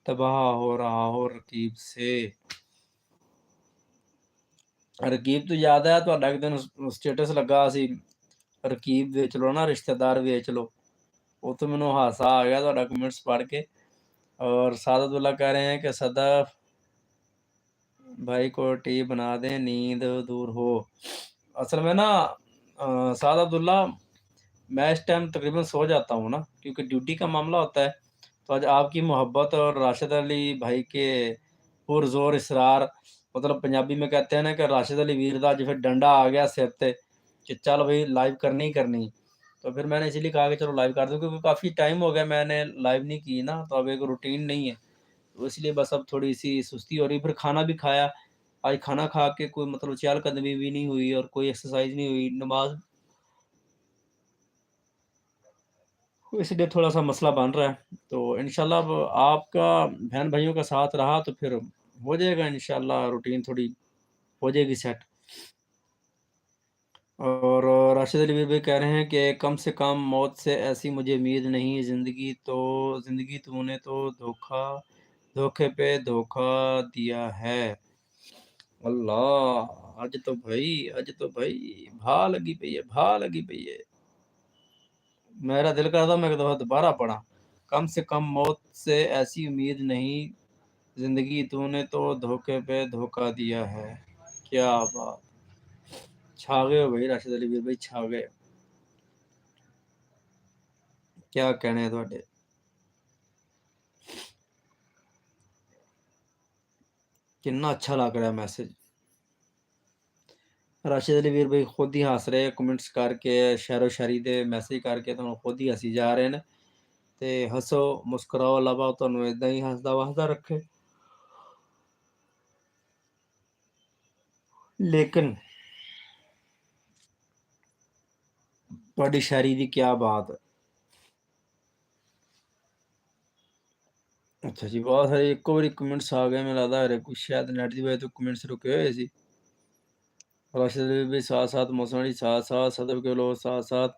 तबाह हो रहा हो रकीब से। ਰਕੀਬ ਤੋਂ ਯਾਦ ਆਇਆ, ਤੁਹਾਡਾ ਇੱਕ ਦਿਨ ਸਟੇਟਸ ਲੱਗਾ ਸੀ, ਰਕੀਬ ਵੇਚ ਲਓ ਨਾ, ਰਿਸ਼ਤੇਦਾਰ ਵੇਚ ਲਓ। ਉਹ ਤੋਂ ਮੈਨੂੰ ਹਾਸਾ ਆ ਗਿਆ ਤੁਹਾਡਾ ਕਮੈਂਟਸ ਪੜ੍ਹ ਕੇ। और सादतुल्ला कह रहे हैं कि सदफ भाई को टी बना दें, नींद दूर हो। असल में ना सादतुल्ला, मैं इस टाइम तकरीबन सो जाता हूँ ना, क्योंकि ड्यूटी का मामला होता है। तो आज आपकी मोहब्बत और राशिद अली भाई के पुरजोर इसरार, मतलब पंजाबी में कहते हैं ना कि राशिद अली वीर दा जो फिर डंडा आ गया सिर ते कि चल भाई लाइव करनी ही करनी। तो फिर मैंने इसीलिए कहा कि चलो लाइव कर दूँ, क्योंकि काफ़ी टाइम हो गया मैंने लाइव नहीं की ना, तो अब एक रूटीन नहीं है। तो इसलिए बस अब थोड़ी-सी सुस्ती हो रही। फिर खाना भी खाया, आज खाना खा के कोई मतलब चहल-कदमी भी नहीं हुई और कोई एक्सरसाइज़ नहीं हुई, नमाज़, इसलिए थोड़ा-सा मसला बन रहा है। तो इंशाल्लाह अब आपका बहन-भाइयों का साथ रहा तो फिर हो जाएगा इंशाल्लाह, रूटीन थोड़ी हो जाएगी सेट। और राशिद अली भी कह रहे हैं कि कम से कम मौत से ऐसी मुझे उम्मीद नहीं, ज़िंदगी तूने तो धोखे पे धोखा दिया है। अल्लाह! अज तो भाई भा लगी पई है। मेरा दिल करता मैं एक दफ़ा दोबारा पढ़ा। कम से कम मौत से ऐसी उम्मीद नहीं, ज़िंदगी तूने तो धोखे पे धोखा दिया है। क्या बात! छा गए हो भाई राशिद अली वीर भाई, छा गए। क्या कहने हैं तुहाडे। कितना अच्छा लग रहा है मैसेज। राशिद अली वीर भाई खुद ही हੱਸ ਰਹੇ कमेंट्स करके, शेरो शायरी ਦੇ मैसेज करके ਤੁਹਾਨੂੰ खुद ही हसी जा रहे ਨੇ। ਤੇ ਹੱਸੋ ਮੁਸਕਰਾਓ, ਅੱਲਾਹ ਪਾਕ ਤੁਹਾਨੂੰ ਇਦਾਂ ਹੀ ਹੱਸਦਾ ਵਸਦਾ ਰੱਖੇ। ਲੇਕਿਨ ਤੁਹਾਡੀ ਸ਼ਾਇਰੀ ਦੀ ਕੀ ਬਾਤ ਹੈ। ਅੱਛਾ ਜੀ, ਬਹੁਤ ਸਾਰੇ ਇੱਕੋ ਵਾਰੀ ਕਮੈਂਟਸ ਆ ਗਏ, ਮੈਨੂੰ ਲੱਗਦਾ ਹਰੇ ਕੁਛ ਸ਼ਾਇਦ ਨੈਟ ਦੀ ਵਜ੍ਹਾ ਤੋਂ ਕਮੈਂਟਸ ਰੁਕੇ ਹੋਏ ਸੀ। राशिद अली भी साथ साथ, मौसम अली साथ साथ, सदर के लोग साथ साथ।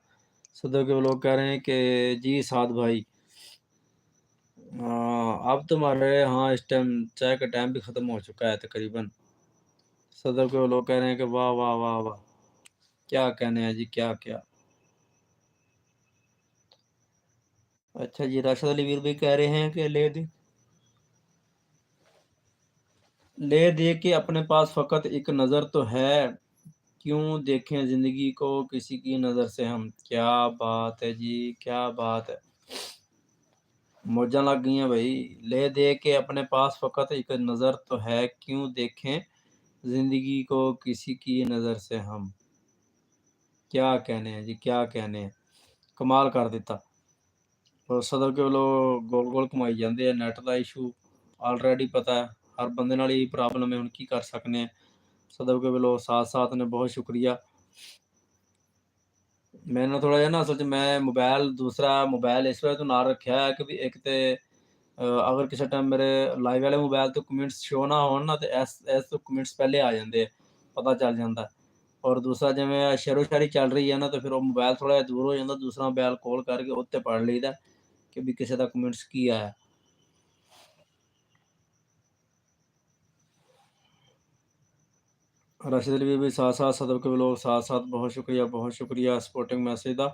सदर के लोग कह रहे हैं कि जी साद भाई, अब तुम्हारे यहाँ इस टाइम चाय का टाइम भी ख़त्म हो चुका है तकरीबन। सदर के लोग कह रहे हैं कि वाह वाह वाह वाह, क्या कहने हैं जी, क्या क्या। अच्छा जी, राशिद अली वीर भी कह रहे हैं कि ले दे के अपने पास फ़कत एक नज़र तो है, क्यों देखें ज़िंदगी को किसी की नज़र से हम। क्या बात है जी, क्या बात है। मौजां लग गई हैं भाई। ले दे के अपने पास फ़कत एक नज़र तो है, क्यों देखें ज़िंदगी को किसी की नज़र से हम। क्या कहने हैं जी, क्या कहने हैं। कमाल कर दिता। और सदर के ਵੱਲੋਂ ਗੋਲ ਗੋਲ ਘੁਮਾਈ ਜਾਂਦੇ ਆ। ਨੈੱਟ ਦਾ ਇਸ਼ੂ ਆਲਰੇਡੀ ਪਤਾ ਹੈ, ਹਰ ਬੰਦੇ ਨਾਲ ਇਹੀ ਪ੍ਰੋਬਲਮ ਹੈ, ਹੁਣ ਕੀ ਕਰ ਸਕਨੇ ਆ। ਸਦਰ ਕੇ ਵੱਲੋਂ ਸਾਥ ਸਾਥ ਨੇ, ਬਹੁਤ ਸ਼ੁਕਰੀਆ। ਮੈਨੂੰ ਥੋੜਾ ਜਿਹਾ ਨਾ ਅਸਲ 'ਚ ਮੈਂ ਦੂਸਰਾ ਮੋਬਾਈਲ ਇਸ ਵਜ੍ਹਾ ਤੋਂ ਨਾਲ ਰੱਖਿਆ ਹੈ ਕਿ ਵੀ ਇੱਕ ਤੇ ਅਗਰ ਕਿਸੇ ਟਾਈਮ ਮੇਰੇ ਲਾਈਵ ਵਾਲੇ ਮੋਬਾਈਲ ਤੋਂ ਕਮੈਂਟਸ ਸ਼ੋ ਨਾ ਹੋਣ ਨਾ, ਤੇ ਇਸ ਤੋਂ ਕਮੈਂਟਸ ਪਹਿਲੇ ਆ ਜਾਂਦੇ ਆ, ਪਤਾ ਚੱਲ ਜਾਂਦਾ। ਔਰ ਦੂਸਰਾ ਜਿਵੇਂ ਸ਼ੇਰੋ ਸ਼ਾਇਰੀ ਚੱਲ ਰਹੀ ਹੈ ਨਾ, ਤਾਂ ਫਿਰ ਉਹ ਮੋਬਾਈਲ ਥੋੜਾ ਜਿਹਾ ਦੂਰ ਹੋ ਜਾਂਦਾ, ਦੂਸਰਾ ਮੋਬਾਈਲ ਕਾਲ ਕਰਕੇ ਉਹ 'ਤੇ ਪੜ੍ਹ ਲਈਦਾ ਕਿ ਵੀ ਕਿਸੇ ਦਾ ਕਮੈਂਟਸ ਕੀ ਆਇਆ। राशिद अली भी साथ साथ, सदर के लोग साथ साथ, बहुत शुक्रिया सपोर्टिंग मैसेज का।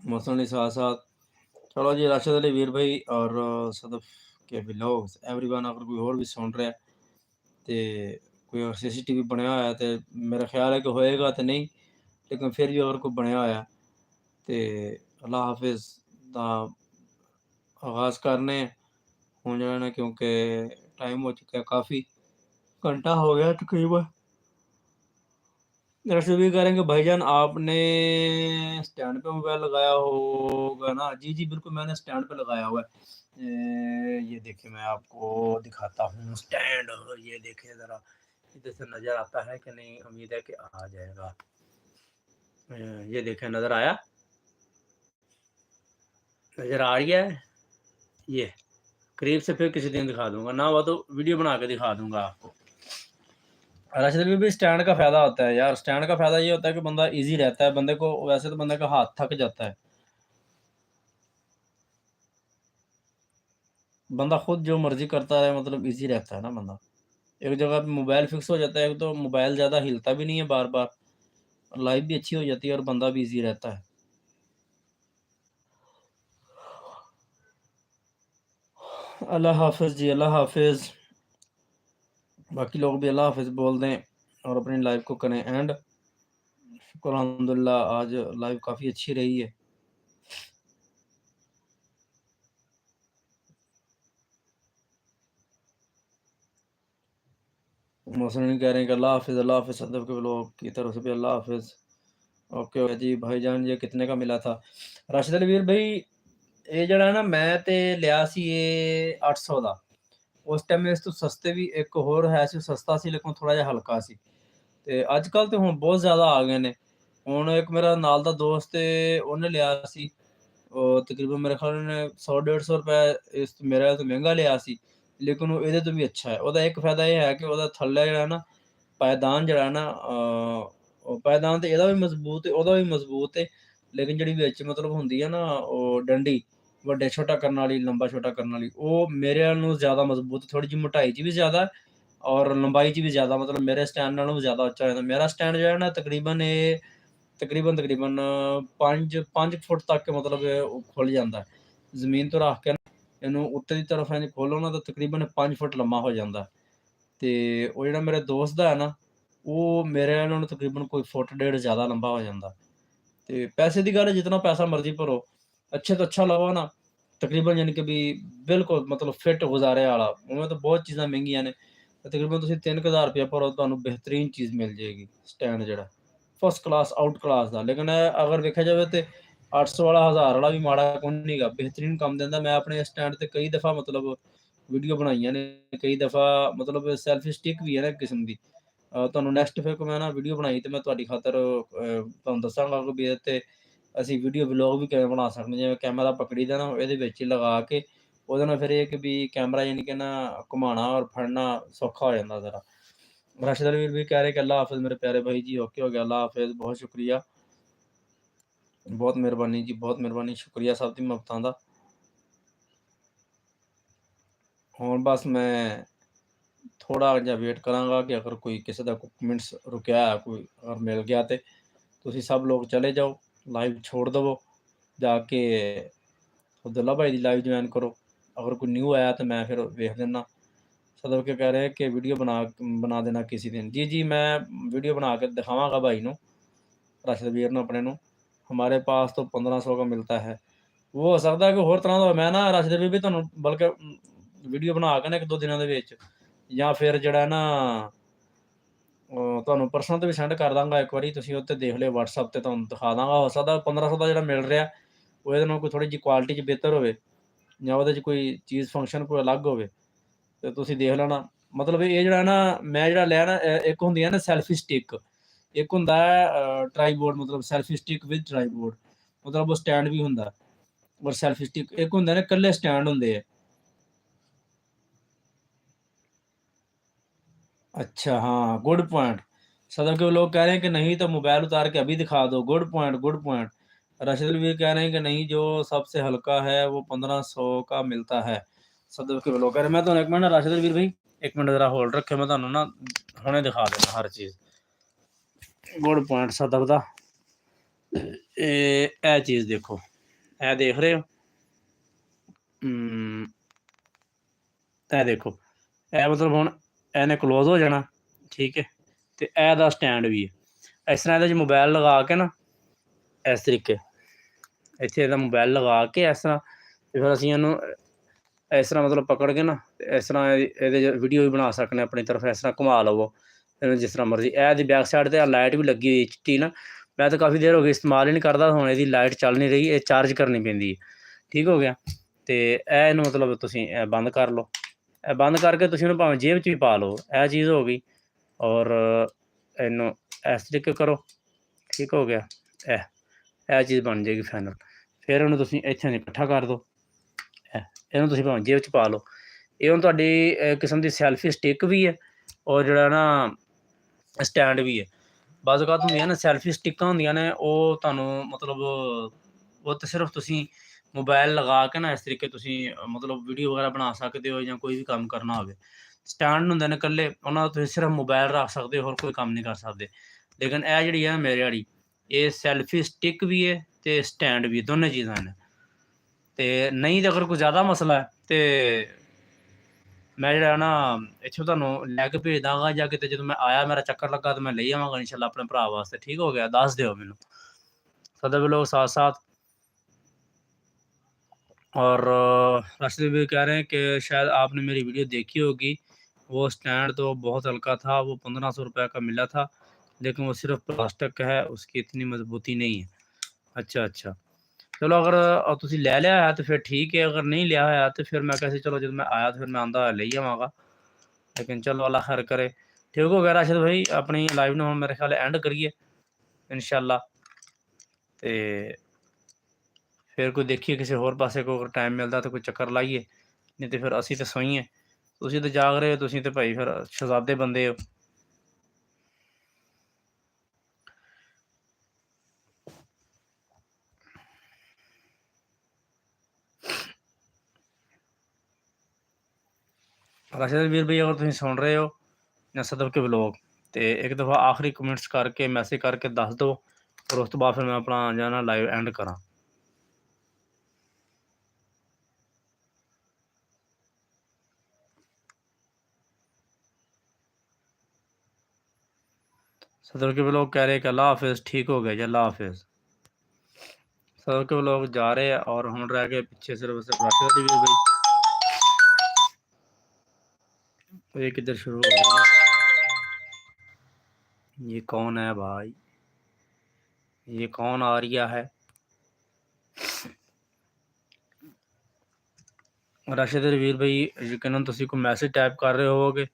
मौसम साथ साथ। चलो जी, राशिद अली वीर भाई और सदफ के व्लॉग्स एवरीवन, अगर कोई और भी सुन रहा है तो कोई और CCTV बनया होया तो मेरा ख्याल है कि होएगा तो नहीं, लेकिन फिर भी अगर कोई बनया होया तो अल्लाह हाफिज़ दा आगाज़ करने हो जाना, क्योंकि टाइम हो चुका है काफ़ी, घंटा हो गया तकरीबन। रशीद भी करेंगे भाईजान, आपने स्टैंड पे मोबाइल लगाया होगा ना। जी जी बिल्कुल, मैंने स्टैंड पे लगाया हुआ है। ये देखिए, मैं आपको दिखाता हूँ स्टैंड। ये देखिए ज़रा, इधर से नज़र आता है कि नहीं, उम्मीद है कि आ जाएगा। ये देखें, नज़र आया। नज़र आ रही है? ये करीब से फिर किसी दिन दिखा दूँगा, ना हुआ तो वीडियो बना के दिखा दूँगा आपको। राशिद भी स्टैंड का फ़ायदा होता है यार, स्टैंड का फ़ायदा ये होता है कि बंदा ईज़ी रहता है, बंदे को वैसे तो बंदे का हाथ थक जाता है। बंदा खुद जो मर्ज़ी करता है मतलब ईज़ी रहता है ना बंदा। एक जगह पे मोबाइल फ़िक्स हो जाता है, तो मोबाइल ज़्यादा हिलता भी नहीं है बार-बार, लाइफ़ भी अच्छी हो जाती है और बंदा भी ईज़ी रहता है। अल्लाह हाफ़िज़ जी, अल्लाह हाफ़िज़। बाकी लोग भी अल्लाह हाफ़िज़ बोल दें और अपनी लाइफ़ को करें एंड। शुक्र अल्हम्दुलिल्लाह आज लाइफ़ काफ़ी अच्छी रही है। मोहसिन कह रहे हैं कि अल्लाह हाफ़िज़ सदफ़ के लोग की तरफ से भी अल्लाह हाफ़िज़। ओके जी भाईजान ये कितने का मिला था? राशिद अली वीर भाई ये जड़ा ना मैं ते लिया सी ये 800 ਦਾ। ਉਸ ਟਾਈਮ ਇਸ ਤੋਂ ਸਸਤੇ ਵੀ ਇੱਕ ਹੋਰ ਹੈ ਸੀ ਸਸਤਾ ਸੀ ਲੇਕਿਨ ਥੋੜਾ ਜਿਹਾ ਹਲਕਾ ਸੀ। ਤੇ ਅੱਜ ਕੱਲ ਤੇ ਹੁਣ ਬਹੁਤ ਜ਼ਿਆਦਾ ਆ ਗਏ ਨੇ। ਹੁਣ ਇੱਕ ਮੇਰਾ ਨਾਲ ਦਾ ਦੋਸਤ ਏ ਉਹਨੇ ਲਿਆ ਸੀ ਉਹ ਤਕਰੀਬਨ ਮੇਰੇ ਖਿਆਲ ਉਹਨੇ 100-150 ਰੁਪਏ ਇਸ ਮੇਰੇ ਤੋਂ ਮਹਿੰਗਾ ਲਿਆ ਸੀ। ਲੇਕਿਨ ਉਹ ਇਹਦੇ ਤੋਂ ਵੀ ਅੱਛਾ ਹੈ। ਉਹਦਾ ਇੱਕ ਫਾਇਦਾ ਇਹ ਹੈ ਕਿ ਉਹਦਾ ਥੱਲੇ ਜਿਹੜਾ ਨਾ ਪਾਇਦਾਨ ਜਿਹੜਾ ਹੈ ਨਾ ਉਹ ਪਾਇਦਾਨ ਤੇ ਇਹਦਾ ਵੀ ਮਜ਼ਬੂਤ ਹੈ, ਉਹਦਾ ਵੀ ਮਜ਼ਬੂਤ ਹੈ। ਲੇਕਿਨ ਜਿਹੜੀ ਵਿੱਚ ਮਤਲਬ ਹੁੰਦੀ ਹੈ ਨਾ ਉਹ ਡੰਡੀ ਵੱਡੇ ਛੋਟਾ ਕਰਨ ਵਾਲੀ, ਲੰਬਾ ਛੋਟਾ ਕਰਨ ਵਾਲੀ, ਉਹ ਮੇਰੇ ਨਾਲੋਂ ਜ਼ਿਆਦਾ ਮਜ਼ਬੂਤ ਥੋੜੀ ਜਿਹੀ ਮੋਟਾਈ 'ਚ ਵੀ ਜ਼ਿਆਦਾ ਹੈ ਔਰ ਲੰਬਾਈ 'ਚ ਵੀ ਜ਼ਿਆਦਾ ਮਤਲਬ ਮੇਰੇ ਸਟੈਂਡ ਨਾਲੋਂ ਵੀ ਜ਼ਿਆਦਾ ਉੱਚਾ ਹੋ ਜਾਂਦਾ। ਮੇਰਾ ਸਟੈਂਡ ਜਿਹੜਾ ਹੈ ਨਾ ਤਕਰੀਬਨ 5 ਫੁੱਟ ਤੱਕ ਮਤਲਬ ਉਹ ਖੁੱਲ ਜਾਂਦਾ ਹੈ। ਜ਼ਮੀਨ ਤੋਂ ਰੱਖ ਕੇ ਨਾ ਇਹਨੂੰ ਉੱਤੇ ਦੀ ਤਰਫ ਇੰਝ ਖੋਲ੍ਹੋ ਨਾ ਤਾਂ ਤਕਰੀਬਨ 5 ਫੁੱਟ ਲੰਮਾ ਹੋ ਜਾਂਦਾ। ਤੇ ਉਹ ਜਿਹੜਾ ਮੇਰੇ ਦੋਸਤ ਦਾ ਹੈ ਨਾ, ਉਹ ਮੇਰੇ ਨਾਲੋਂ ਤਕਰੀਬਨ ਕੋਈ ਫੁੱਟ ਡੇਢ ਜ਼ਿਆਦਾ ਲੰਬਾ ਹੋ ਜਾਂਦਾ। ਤੇ ਪੈਸੇ ਦੀ ਗੱਲ ਹੈ ਜਿਤਨਾ ਪੈਸਾ ਮਰਜ਼ੀ ਭਰੋ, ਅੱਛੇ ਤੋਂ ਅੱਛਾ ਲਵੋ ਨਾ, ਤਕਰੀਬਨ ਯਾਨੀ ਕਿ ਵੀ ਬਿਲਕੁਲ ਮਤਲਬ ਫਿੱਟ ਗੁਜ਼ਾਰੇ ਵਾਲਾ। ਉਵੇਂ ਤਾਂ ਬਹੁਤ ਚੀਜ਼ਾਂ ਮਹਿੰਗੀਆਂ ਨੇ, ਤਕਰੀਬਨ ਤੁਸੀਂ 3000 ਰੁਪਇਆ ਭਰੋ ਤੁਹਾਨੂੰ ਬਿਹਤਰੀਨ ਚੀਜ਼ ਮਿਲ ਜਾਏਗੀ ਸਟੈਂਡ ਜਿਹੜਾ, ਫਸਟ ਕਲਾਸ, ਆਊਟ ਕਲਾਸ ਦਾ। ਲੇਕਿਨ ਅਗਰ ਵੇਖਿਆ ਜਾਵੇ ਤੇ 800 ਵਾਲਾ, 1000 ਵਾਲਾ ਵੀ ਮਾੜਾ ਕੋਈ ਨੀਗਾ, ਬਿਹਤਰੀਨ ਕੰਮ ਦਿੰਦਾ। ਮੈਂ ਆਪਣੇ ਸਟੈਂਡ ਤੇ ਕਈ ਦਫ਼ਾ ਮਤਲਬ ਵੀਡੀਓ ਬਣਾਈਆਂ ਨੇ, ਕਈ ਦਫ਼ਾ ਮਤਲਬ ਸੈਲਫੀ ਸਟਿਕ ਵੀ ਹੈ ਨਾ ਇੱਕ ਕਿਸਮ ਦੀ। ਤੁਹਾਨੂੰ ਨੈਕਸਟ ਫਿਰ ਕੋਈ ਮੈਂ ਨਾ ਵੀਡੀਓ ਬਣਾਈ ਤੇ ਮੈਂ ਤੁਹਾਡੀ ਖਾਤਰ ਤੁਹਾਨੂੰ ਦੱਸਾਂਗਾ ਕਿ ਵੀ ਇਹਦੇ ਤੇ ਅਸੀਂ ਵੀਡੀਓ ਵਲੌਗ ਵੀ ਕਿਵੇਂ ਬਣਾ ਸਕਦੇ ਹਾਂ। ਜਿਵੇਂ ਕੈਮਰਾ ਪਕੜੀਦਾ ਨਾ ਇਹਦੇ ਵਿੱਚ ਹੀ ਲਗਾ ਕੇ, ਉਹਦੇ ਨਾਲ ਫਿਰ ਇਹ ਕਿ ਵੀ ਕੈਮਰਾ ਯਾਨੀ ਕਿ ਨਾ ਘੁਮਾਉਣਾ ਔਰ ਫੜਨਾ ਸੌਖਾ ਹੋ ਜਾਂਦਾ ਜ਼ਰਾ। राशिद अली वीर भी कह रहे हैं कि अल्लाह हाफ़िज़ मेरे प्यारे भाई जी। ओके हो गया, अल्लाह हाफ़िज़, बहुत शुक्रिया, बहुत मेहरबानी जी, बहुत मेहरबानी, शुक्रिया सब दी मुहब्बतां दा। हुण बस मैं थोड़ा जिहा वेट करांगा कि अगर कोई किसी दा कोई मिनट्स रुकिया है, कोई अगर मिल गया ते तुसीं सब लोग चले जाओ, लाइव छोड़ दवो, जाके अब्दुल्ला भाई दी लाइव ज्वाइन करो। अगर कोई न्यू आया तो मैं फिर वेख देना। सदर के कह रहे हैं कि वीडियो बना देना किसी दिन। जी जी मैं वीडियो बना के दिखावांगा भाई नूं, राशिद वीर नूं अपने नूं। हमारे पास तो 1500 का मिलता है। वो हो ਸਕਦਾ ਕਿ ਹੋਰ ਤਰ੍ਹਾਂ ਦਾ ਮੈਂ ਨਾ ਰਾਸ਼ਿਦ ਵੀਰ ਵੀ ਤੁਹਾਨੂੰ ਬਲਕਿ ਵੀਡੀਓ ਬਣਾ ਕੇ ਨਾ 1-2 ਦਿਨਾਂ ਦੇ ਵਿੱਚ ਜਾਂ ਫਿਰ ਜਿਹੜਾ ਨਾ ਤੁਹਾਨੂੰ ਪਰਸਨਲ ਤੇ ਵੀ ਸੈਂਡ ਕਰ ਦਾਂਗਾ ਇੱਕ ਵਾਰੀ, ਤੁਸੀਂ ਉੱਤੇ ਦੇਖ ਲਿਓ WhatsApp ਤੇ, ਤੁਹਾਨੂੰ ਦਿਖਾ ਦਾਂਗਾ। ਹੋ ਸਕਦਾ 1500 ਦਾ ਜਿਹੜਾ ਮਿਲ ਰਿਹਾ ਉਹ ਇਹਦੇ ਨਾਲ ਕੋਈ ਥੋੜ੍ਹੀ ਜਿਹੀ ਕੁਆਲਿਟੀ 'ਚ ਬਿਹਤਰ ਹੋਵੇ ਜਾਂ ਉਹਦੇ 'ਚ ਕੋਈ ਚੀਜ਼ ਫੰਕਸ਼ਨ ਕੋਈ ਅਲੱਗ ਹੋਵੇ ਤੇ ਤੁਸੀਂ ਦੇਖ ਲੈਣਾ। ਮਤਲਬ ਇਹ ਜਿਹੜਾ ਨਾ ਮੈਂ ਜਿਹੜਾ ਲਿਆ ਨਾ ਇੱਕ ਹੁੰਦੀ ਹੈ ਨਾ ਸੈਲਫੀ ਸਟਿਕ, ਇੱਕ ਹੁੰਦਾ ਹੈ ਟਰਾਈਪੋਡ, ਮਤਲਬ ਸੈਲਫੀ ਸਟਿਕ ਵਿਦ ਟਰਾਈਪੋਡ, ਮਤਲਬ ਉਹ ਸਟੈਂਡ ਵੀ ਹੁੰਦਾ ਔਰ सेल्फी स्टिक एक होंगे ना कल्ले स्टैंड होंगे है। अच्छा हाँ, गुड पॉइंट। सदर के लोग कह रहे हैं कि नहीं तो मोबाइल उतार के अभी दिखा दो। Good point, good point. Rashid भी कह रहे हैं कि नहीं जो सबसे हल्का है वो 1500 का मिलता है। सदर के लोग कह रहे हैं। मैं तो एक मिनट राशिद वीर भाई एक मिनट जरा होल्ड रखे, मैं ਤੁਹਾਨੂੰ ना ਹੁਣੇ दिखा देना हर चीज़। गुड पॉइंट सदर ਦਾ ਇਹ ਚੀਜ਼ ਦੇਖੋ, ਇਹ ਦੇਖ ਰਹੇ ਹੋ, ਇਹ ਦੇਖੋ, ਇਹ ਮਤਲਬ ਹੁਣ ਇਹਨੇ ਕਲੋਜ਼ ਹੋ ਜਾਣਾ, ਠੀਕ ਹੈ, ਤੇ ਇਹ ਦਾ ਸਟੈਂਡ ਵੀ ਹੈ। ਇਸ ਤਰ੍ਹਾਂ ਇਹਦੇ 'ਚ ਮੋਬਾਈਲ ਲਗਾ ਕੇ ਨਾ ਇਸ ਤਰੀਕੇ ਇੱਥੇ ਇਹਦਾ ਮੋਬਾਈਲ ਲਗਾ ਕੇ ਇਸ ਤਰ੍ਹਾਂ ਤੇ ਫਿਰ ਅਸੀਂ ਇਹਨੂੰ ਇਸ ਤਰ੍ਹਾਂ ਮਤਲਬ ਪਕੜ ਕੇ ਨਾ ਇਸ ਤਰ੍ਹਾਂ ਇਹਦੇ 'ਚ ਵੀਡੀਓ ਵੀ ਬਣਾ ਸਕਦੇ ਆਪਣੀ ਤਰਫ। ਇਸ ਤਰ੍ਹਾਂ ਘੁਮਾ ਲਵੋ ਇਹਨੂੰ ਜਿਸ ਤਰ੍ਹਾਂ ਮਰਜ਼ੀ। ਇਹ ਦੀ ਬੈਕ ਸਾਈਡ 'ਤੇ ਲਾਈਟ ਵੀ ਲੱਗੀ ਹੋਈ ਚਿੱਟੀ ਨਾ, ਮੈਂ ਤਾਂ ਕਾਫੀ ਦੇਰ ਹੋ ਗਈ ਇਸਤੇਮਾਲ ਹੀ ਨਹੀਂ ਕਰਦਾ। ਹੁਣ ਇਹਦੀ ਲਾਈਟ ਚੱਲ ਨਹੀਂ ਰਹੀ, ਇਹ ਚਾਰਜ ਕਰਨੀ ਪੈਂਦੀ ਹੈ। ਠੀਕ ਹੋ ਗਿਆ। ਅਤੇ ਇਹ ਇਹਨੂੰ ਮਤਲਬ ਤੁਸੀਂ ਬੰਦ ਕਰ ਲਓ। ਇਹ ਬੰਦ ਕਰਕੇ ਤੁਸੀਂ ਉਹਨੂੰ ਭਾਵੇਂ ਜੇਬ 'ਚ ਵੀ ਪਾ ਲਓ। ਇਹ ਚੀਜ਼ ਹੋ ਗਈ ਔਰ ਇਹਨੂੰ ਇਸ ਤਰੀਕੇ ਕਰੋ। ਠੀਕ ਹੋ ਗਿਆ। ਇਹ ਚੀਜ਼ ਬਣ ਜਾਏਗੀ ਫਾਈਨਲ। ਫਿਰ ਇਹਨੂੰ ਤੁਸੀਂ ਇੱਥੇ ਇਕੱਠਾ ਕਰ ਦਿਓ। ਇਹਨੂੰ ਤੁਸੀਂ ਭਾਵੇਂ ਜੇਬ 'ਚ ਪਾ ਲਓ। ਇਹ ਹੁਣ ਤੁਹਾਡੀ ਕਿਸਮ ਦੀ ਸੈਲਫੀ ਸਟਿੱਕ ਵੀ ਹੈ ਔਰ ਜਿਹੜਾ ਨਾ ਸਟੈਂਡ ਵੀ ਹੈ। ਬਾਜ਼ ਔਕਾਤ ਹੁੰਦੀਆਂ ਨੇ ਸੈਲਫੀ ਸਟਿੱਕਾਂ ਹੁੰਦੀਆਂ ਨੇ, ਉਹ ਤੁਹਾਨੂੰ ਮਤਲਬ ਉਹ ਤਾਂ ਸਿਰਫ ਤੁਸੀਂ ਮੋਬਾਇਲ ਲਗਾ ਕੇ ਨਾ ਇਸ ਤਰੀਕੇ ਤੁਸੀਂ ਮਤਲਬ ਵੀਡੀਓ ਵਗੈਰਾ ਬਣਾ ਸਕਦੇ ਹੋ ਜਾਂ ਕੋਈ ਵੀ ਕੰਮ ਕਰਨਾ ਹੋਵੇ। ਸਟੈਂਡ ਹੁੰਦੇ ਨੇ ਇਕੱਲੇ, ਉਹਨਾਂ ਦਾ ਤੁਸੀਂ ਸਿਰਫ ਮੋਬਾਇਲ ਰੱਖ ਸਕਦੇ ਹੋ, ਹੋਰ ਕੋਈ ਕੰਮ ਨਹੀਂ ਕਰ ਸਕਦੇ। ਲੇਕਿਨ ਇਹ ਜਿਹੜੀ ਹੈ ਮੇਰੇ ਵਾਲੀ, ਇਹ ਸੈਲਫੀ ਸਟਿੱਕ ਵੀ ਹੈ ਤੇ ਸਟੈਂਡ ਵੀ, ਦੋਨੇ ਚੀਜ਼ਾਂ ਨੇ। ਤੇ ਨਹੀਂ ਤਾਂ ਅਗਰ ਕੋਈ ਜ਼ਿਆਦਾ ਮਸਲਾ ਹੈ ਤੇ ਮੈਂ ਜਿਹੜਾ ਨਾ ਇੱਥੋਂ ਤੁਹਾਨੂੰ ਲੈ ਕੇ ਭੇਜ ਦਾਂਗਾ, ਜਾਂ ਕਿਤੇ ਜਦੋਂ ਮੈਂ ਆਇਆ ਮੇਰਾ ਚੱਕਰ ਲੱਗਾ ਤਾਂ ਮੈਂ ਲਈ ਆਵਾਂਗਾ ਇਨਸ਼ਾਅੱਲਾ ਆਪਣੇ ਭਰਾ वास्ते। ठीक हो गया, दस दियो मैनू सदर भी लोग साथ साथ। और राशिद भी कह रहे हैं कि शायद आपने मेरी वीडियो देखी होगी, वो स्टैंड तो बहुत हल्का था, वो 1500 रुपये का मिला था, लेकिन वो सिर्फ प्लास्टिक का है, उसकी इतनी मजबूती नहीं है। अच्छा अच्छा, चलो अगर तुसी ले लिया है तो फिर ठीक है, अगर नहीं लिया है तो फिर मैं कैसे, चलो जब मैं आया तो फिर मैं आंदा ले आवागा। लेकिन चलो अल्लाह खैर करे। ठीक हो गया राशिद भाई, अपनी लाइव में मेरे ख्याल एंड करिए इंशाल्लाह। तो फिर कोई देखिए किसी होर पासे को अगर टाइम मिलता तो कोई चक्कर लाइए, नहीं तो फिर असी तो सोईए। तुसी तो जाग रहे हो, तुसी तो भाई फिर शहजादे बंदे हो। राशिद वीर भाई, अगर तुम सुन रहे हो या सदब के ब्लॉग, तो एक दफ़ा आखिरी कमेंट्स करके मैसेज करके दस दो, और उस तो बाद फिर मैं अपना जाना लाइव एंड करा। सदर के ब्लॉग कह रहे कि अल्लाह हाफिज़। ठीक हो गया जी, अल्लाह हाफिज़। सदर के ब्लॉग जा रहे हैं और हम रह गए पीछे सिर्फ राशिद वीर भाई। ये किधर शुरू हो गया? ये कौन है भाई, ये कौन आ रिया है? राशिद वीर भाई यकीनन तुसी कोई मैसेज टाइप कर रहे होवोगे,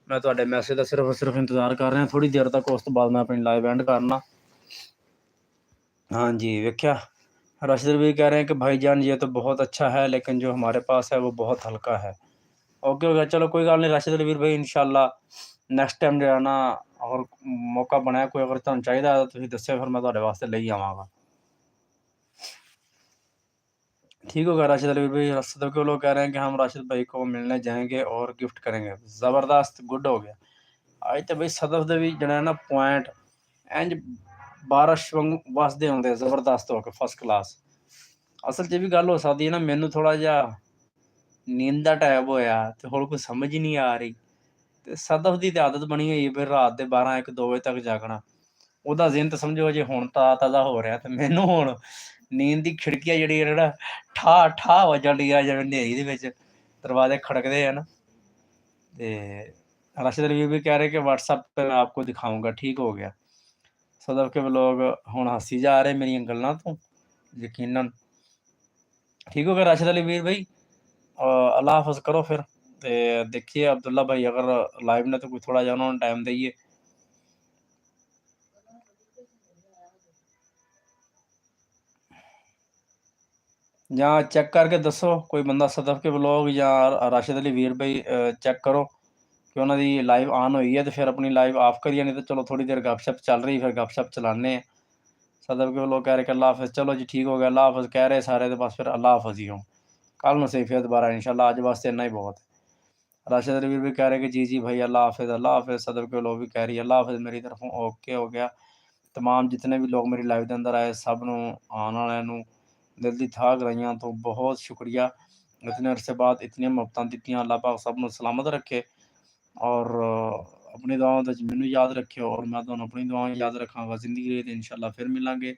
मैं तुहाडे मैसेज का सिर्फ इंतज़ार कर रहा थोड़ी देर तक, उस तो बाद मैं अपनी लाइव एंड करना। हाँ जी, वेख्या राशिद भाई कह रहे हैं कि भाईजान ये तो बहुत अच्छा है, लेकिन जो हमारे पास है वो बहुत हल्का है। ओके हो गया, चलो कोई गल नहीं राशिद वीर भाई, इंशाल्लाह नेक्स्ट टाइम जो है ना अगर मौका बनाया कोई, अगर तुहानू चाहिदा तो तुसीं दस्सिओ, फिर मैं तुहाडे वास्ते लई आवांगा। ठीक हो गया राशिद अली भाई। राशिद के लोग कह रहे हैं कि हम राशिद भाई को मिलने जाएंगे और गिफ्ट करेंगे। ज़बरदस्त, गुड हो गया। आज तो भाई सदफ दे भी जड़ा ना पॉइंट इंज बारिश वांगू वसदे होंदे, ज़बरदस्त हो के फर्स्ट क्लास। असल च भी गल हो सकदी है ना, मैनू थोड़ा जिहा नींद दा टाइम होया ते हुण कोई समझ ही नहीं आ रही, ते सदफ दी ते आदत बनी होई है फिर रात दे 12 1 2 बजे तक जागना। ਉਹਦਾ ਜ਼ਿਹਨ ਤਾਂ ਸਮਝੋ ਜੇ ਹੁਣ ਤਾਜ਼ਾ ਹੋ ਰਿਹਾ, ਤੇ ਮੈਨੂੰ ਹੁਣ ਨੀਂਦ ਦੀ ਖਿੜਕੀਆਂ ਜਿਹੜੀ ਹੈ ਨਾ ਠਾ ਠਾ ਵੱਜਣ ਡੀਆਂ, ਜਿਵੇਂ ਹਨੇਰੀ ਦੇ ਵਿੱਚ दरवाजे खड़कते हैं ना। तो राशिद अली भी कह रहे कि व्हाट्सएप पे मैं आपको दिखाऊंगा। ठीक हो गया। सदर के लोग हुण हसी जा रहे मेरियां गल्लां तो, यकीनन। ठीक हो गया राशिद अली वीर भाई, अल्लाह हाफिज़ करो फिर। ते देखिए अब्दुल्ला भाई अगर लाइव ने तो कोई थोड़ा जिहा उन्होंने टाइम देइए। ਜਾਂ ਚੈੱਕ ਕਰਕੇ ਦੱਸੋ ਕੋਈ ਬੰਦਾ ਸਦਫ ਕੇ ਵਲੋਗ ਜਾਂ ਰਾਸ਼ਿਦ ਅਲੀ ਵੀਰ ਭਾਈ ਚੈੱਕ ਕਰੋ ਕਿ ਉਹਨਾਂ ਦੀ ਲਾਈਵ ਆਨ ਹੋਈ ਹੈ, ਤੇ ਫਿਰ ਆਪਣੀ ਲਾਈਵ ਆਫ ਕਰੀਏ, ਨਹੀਂ ਤਾਂ ਚਲੋ ਥੋੜੀ ਦੇਰ ਗੱਪਸ਼ਪ ਚੱਲ ਰਹੀ, ਫਿਰ ਗੱਪਸ਼ਪ ਚਲਾਉਂਦੇ ਆ। सदफ के लोग कह रहे कि अल्लाह हाफिज़। चलो जी ठीक हो गया, अल्लाह हाफिज़ कह रहे सारे, तो बस फिर अल्लाह हाफिज़ ही हो। कल में सही फिर दोबारा इंशाल्लाह, आज वास्ते इतना ही बहुत है। राशिद अली वीर भी कह रहे कि जी जी भाई अल्लाह हाफिज़ अल्लाह हाफिज़। सदफ के लोग भी कह रही है अल्लाह हाफिज़ मेरी तरफों। ओके हो गया। तमाम जितने भी लोग मेरी लाइव के अंदर आए, सब नूं आने वाले दिल दी थाह कराइयां, तो बहुत शुक्रिया। इतने अरसे बाद इतनी मुहब्बतां दित्तियां, अल्लाह पाक सब नूं सलामत रखे, और अपनी दुआओं दे विच मैनूं याद रखियो, और मैं तुहानूं अपनी दुआओं याद रखांगा। जिंदगी रही ते इंशाल्लाह फिर मिलांगे।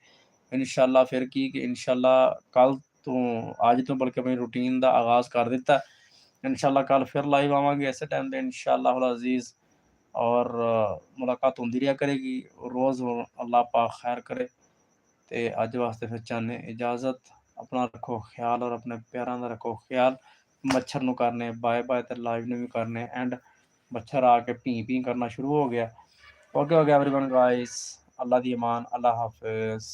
इंशाल्लाह फिर की कि इंशाल्लाह कल तो आज तो बल्कि अपनी रूटीन का आगाज़ कर दिता। इंशाल्लाह कल फिर लाइव आवांगे इस टाइम पे इंशाल्लाह अज़ीज़, और मुलाकात होंदी रहा करेगी रोज़। अल्लाह पाक खैर करे। तो अज वास्ते फिर चाहने इजाज़त। अपना रखो ख्याल और अपने प्यारां दा रखो ख्याल। मच्छर नूं करने बाय बाय, तो लाइव नूं भी करने एंड। मच्छर आके पी पी करना शुरू हो गया। ओके हो गया एवरीवन गाइस, अल्लाह दी अमान, अल्लाह हाफिज़।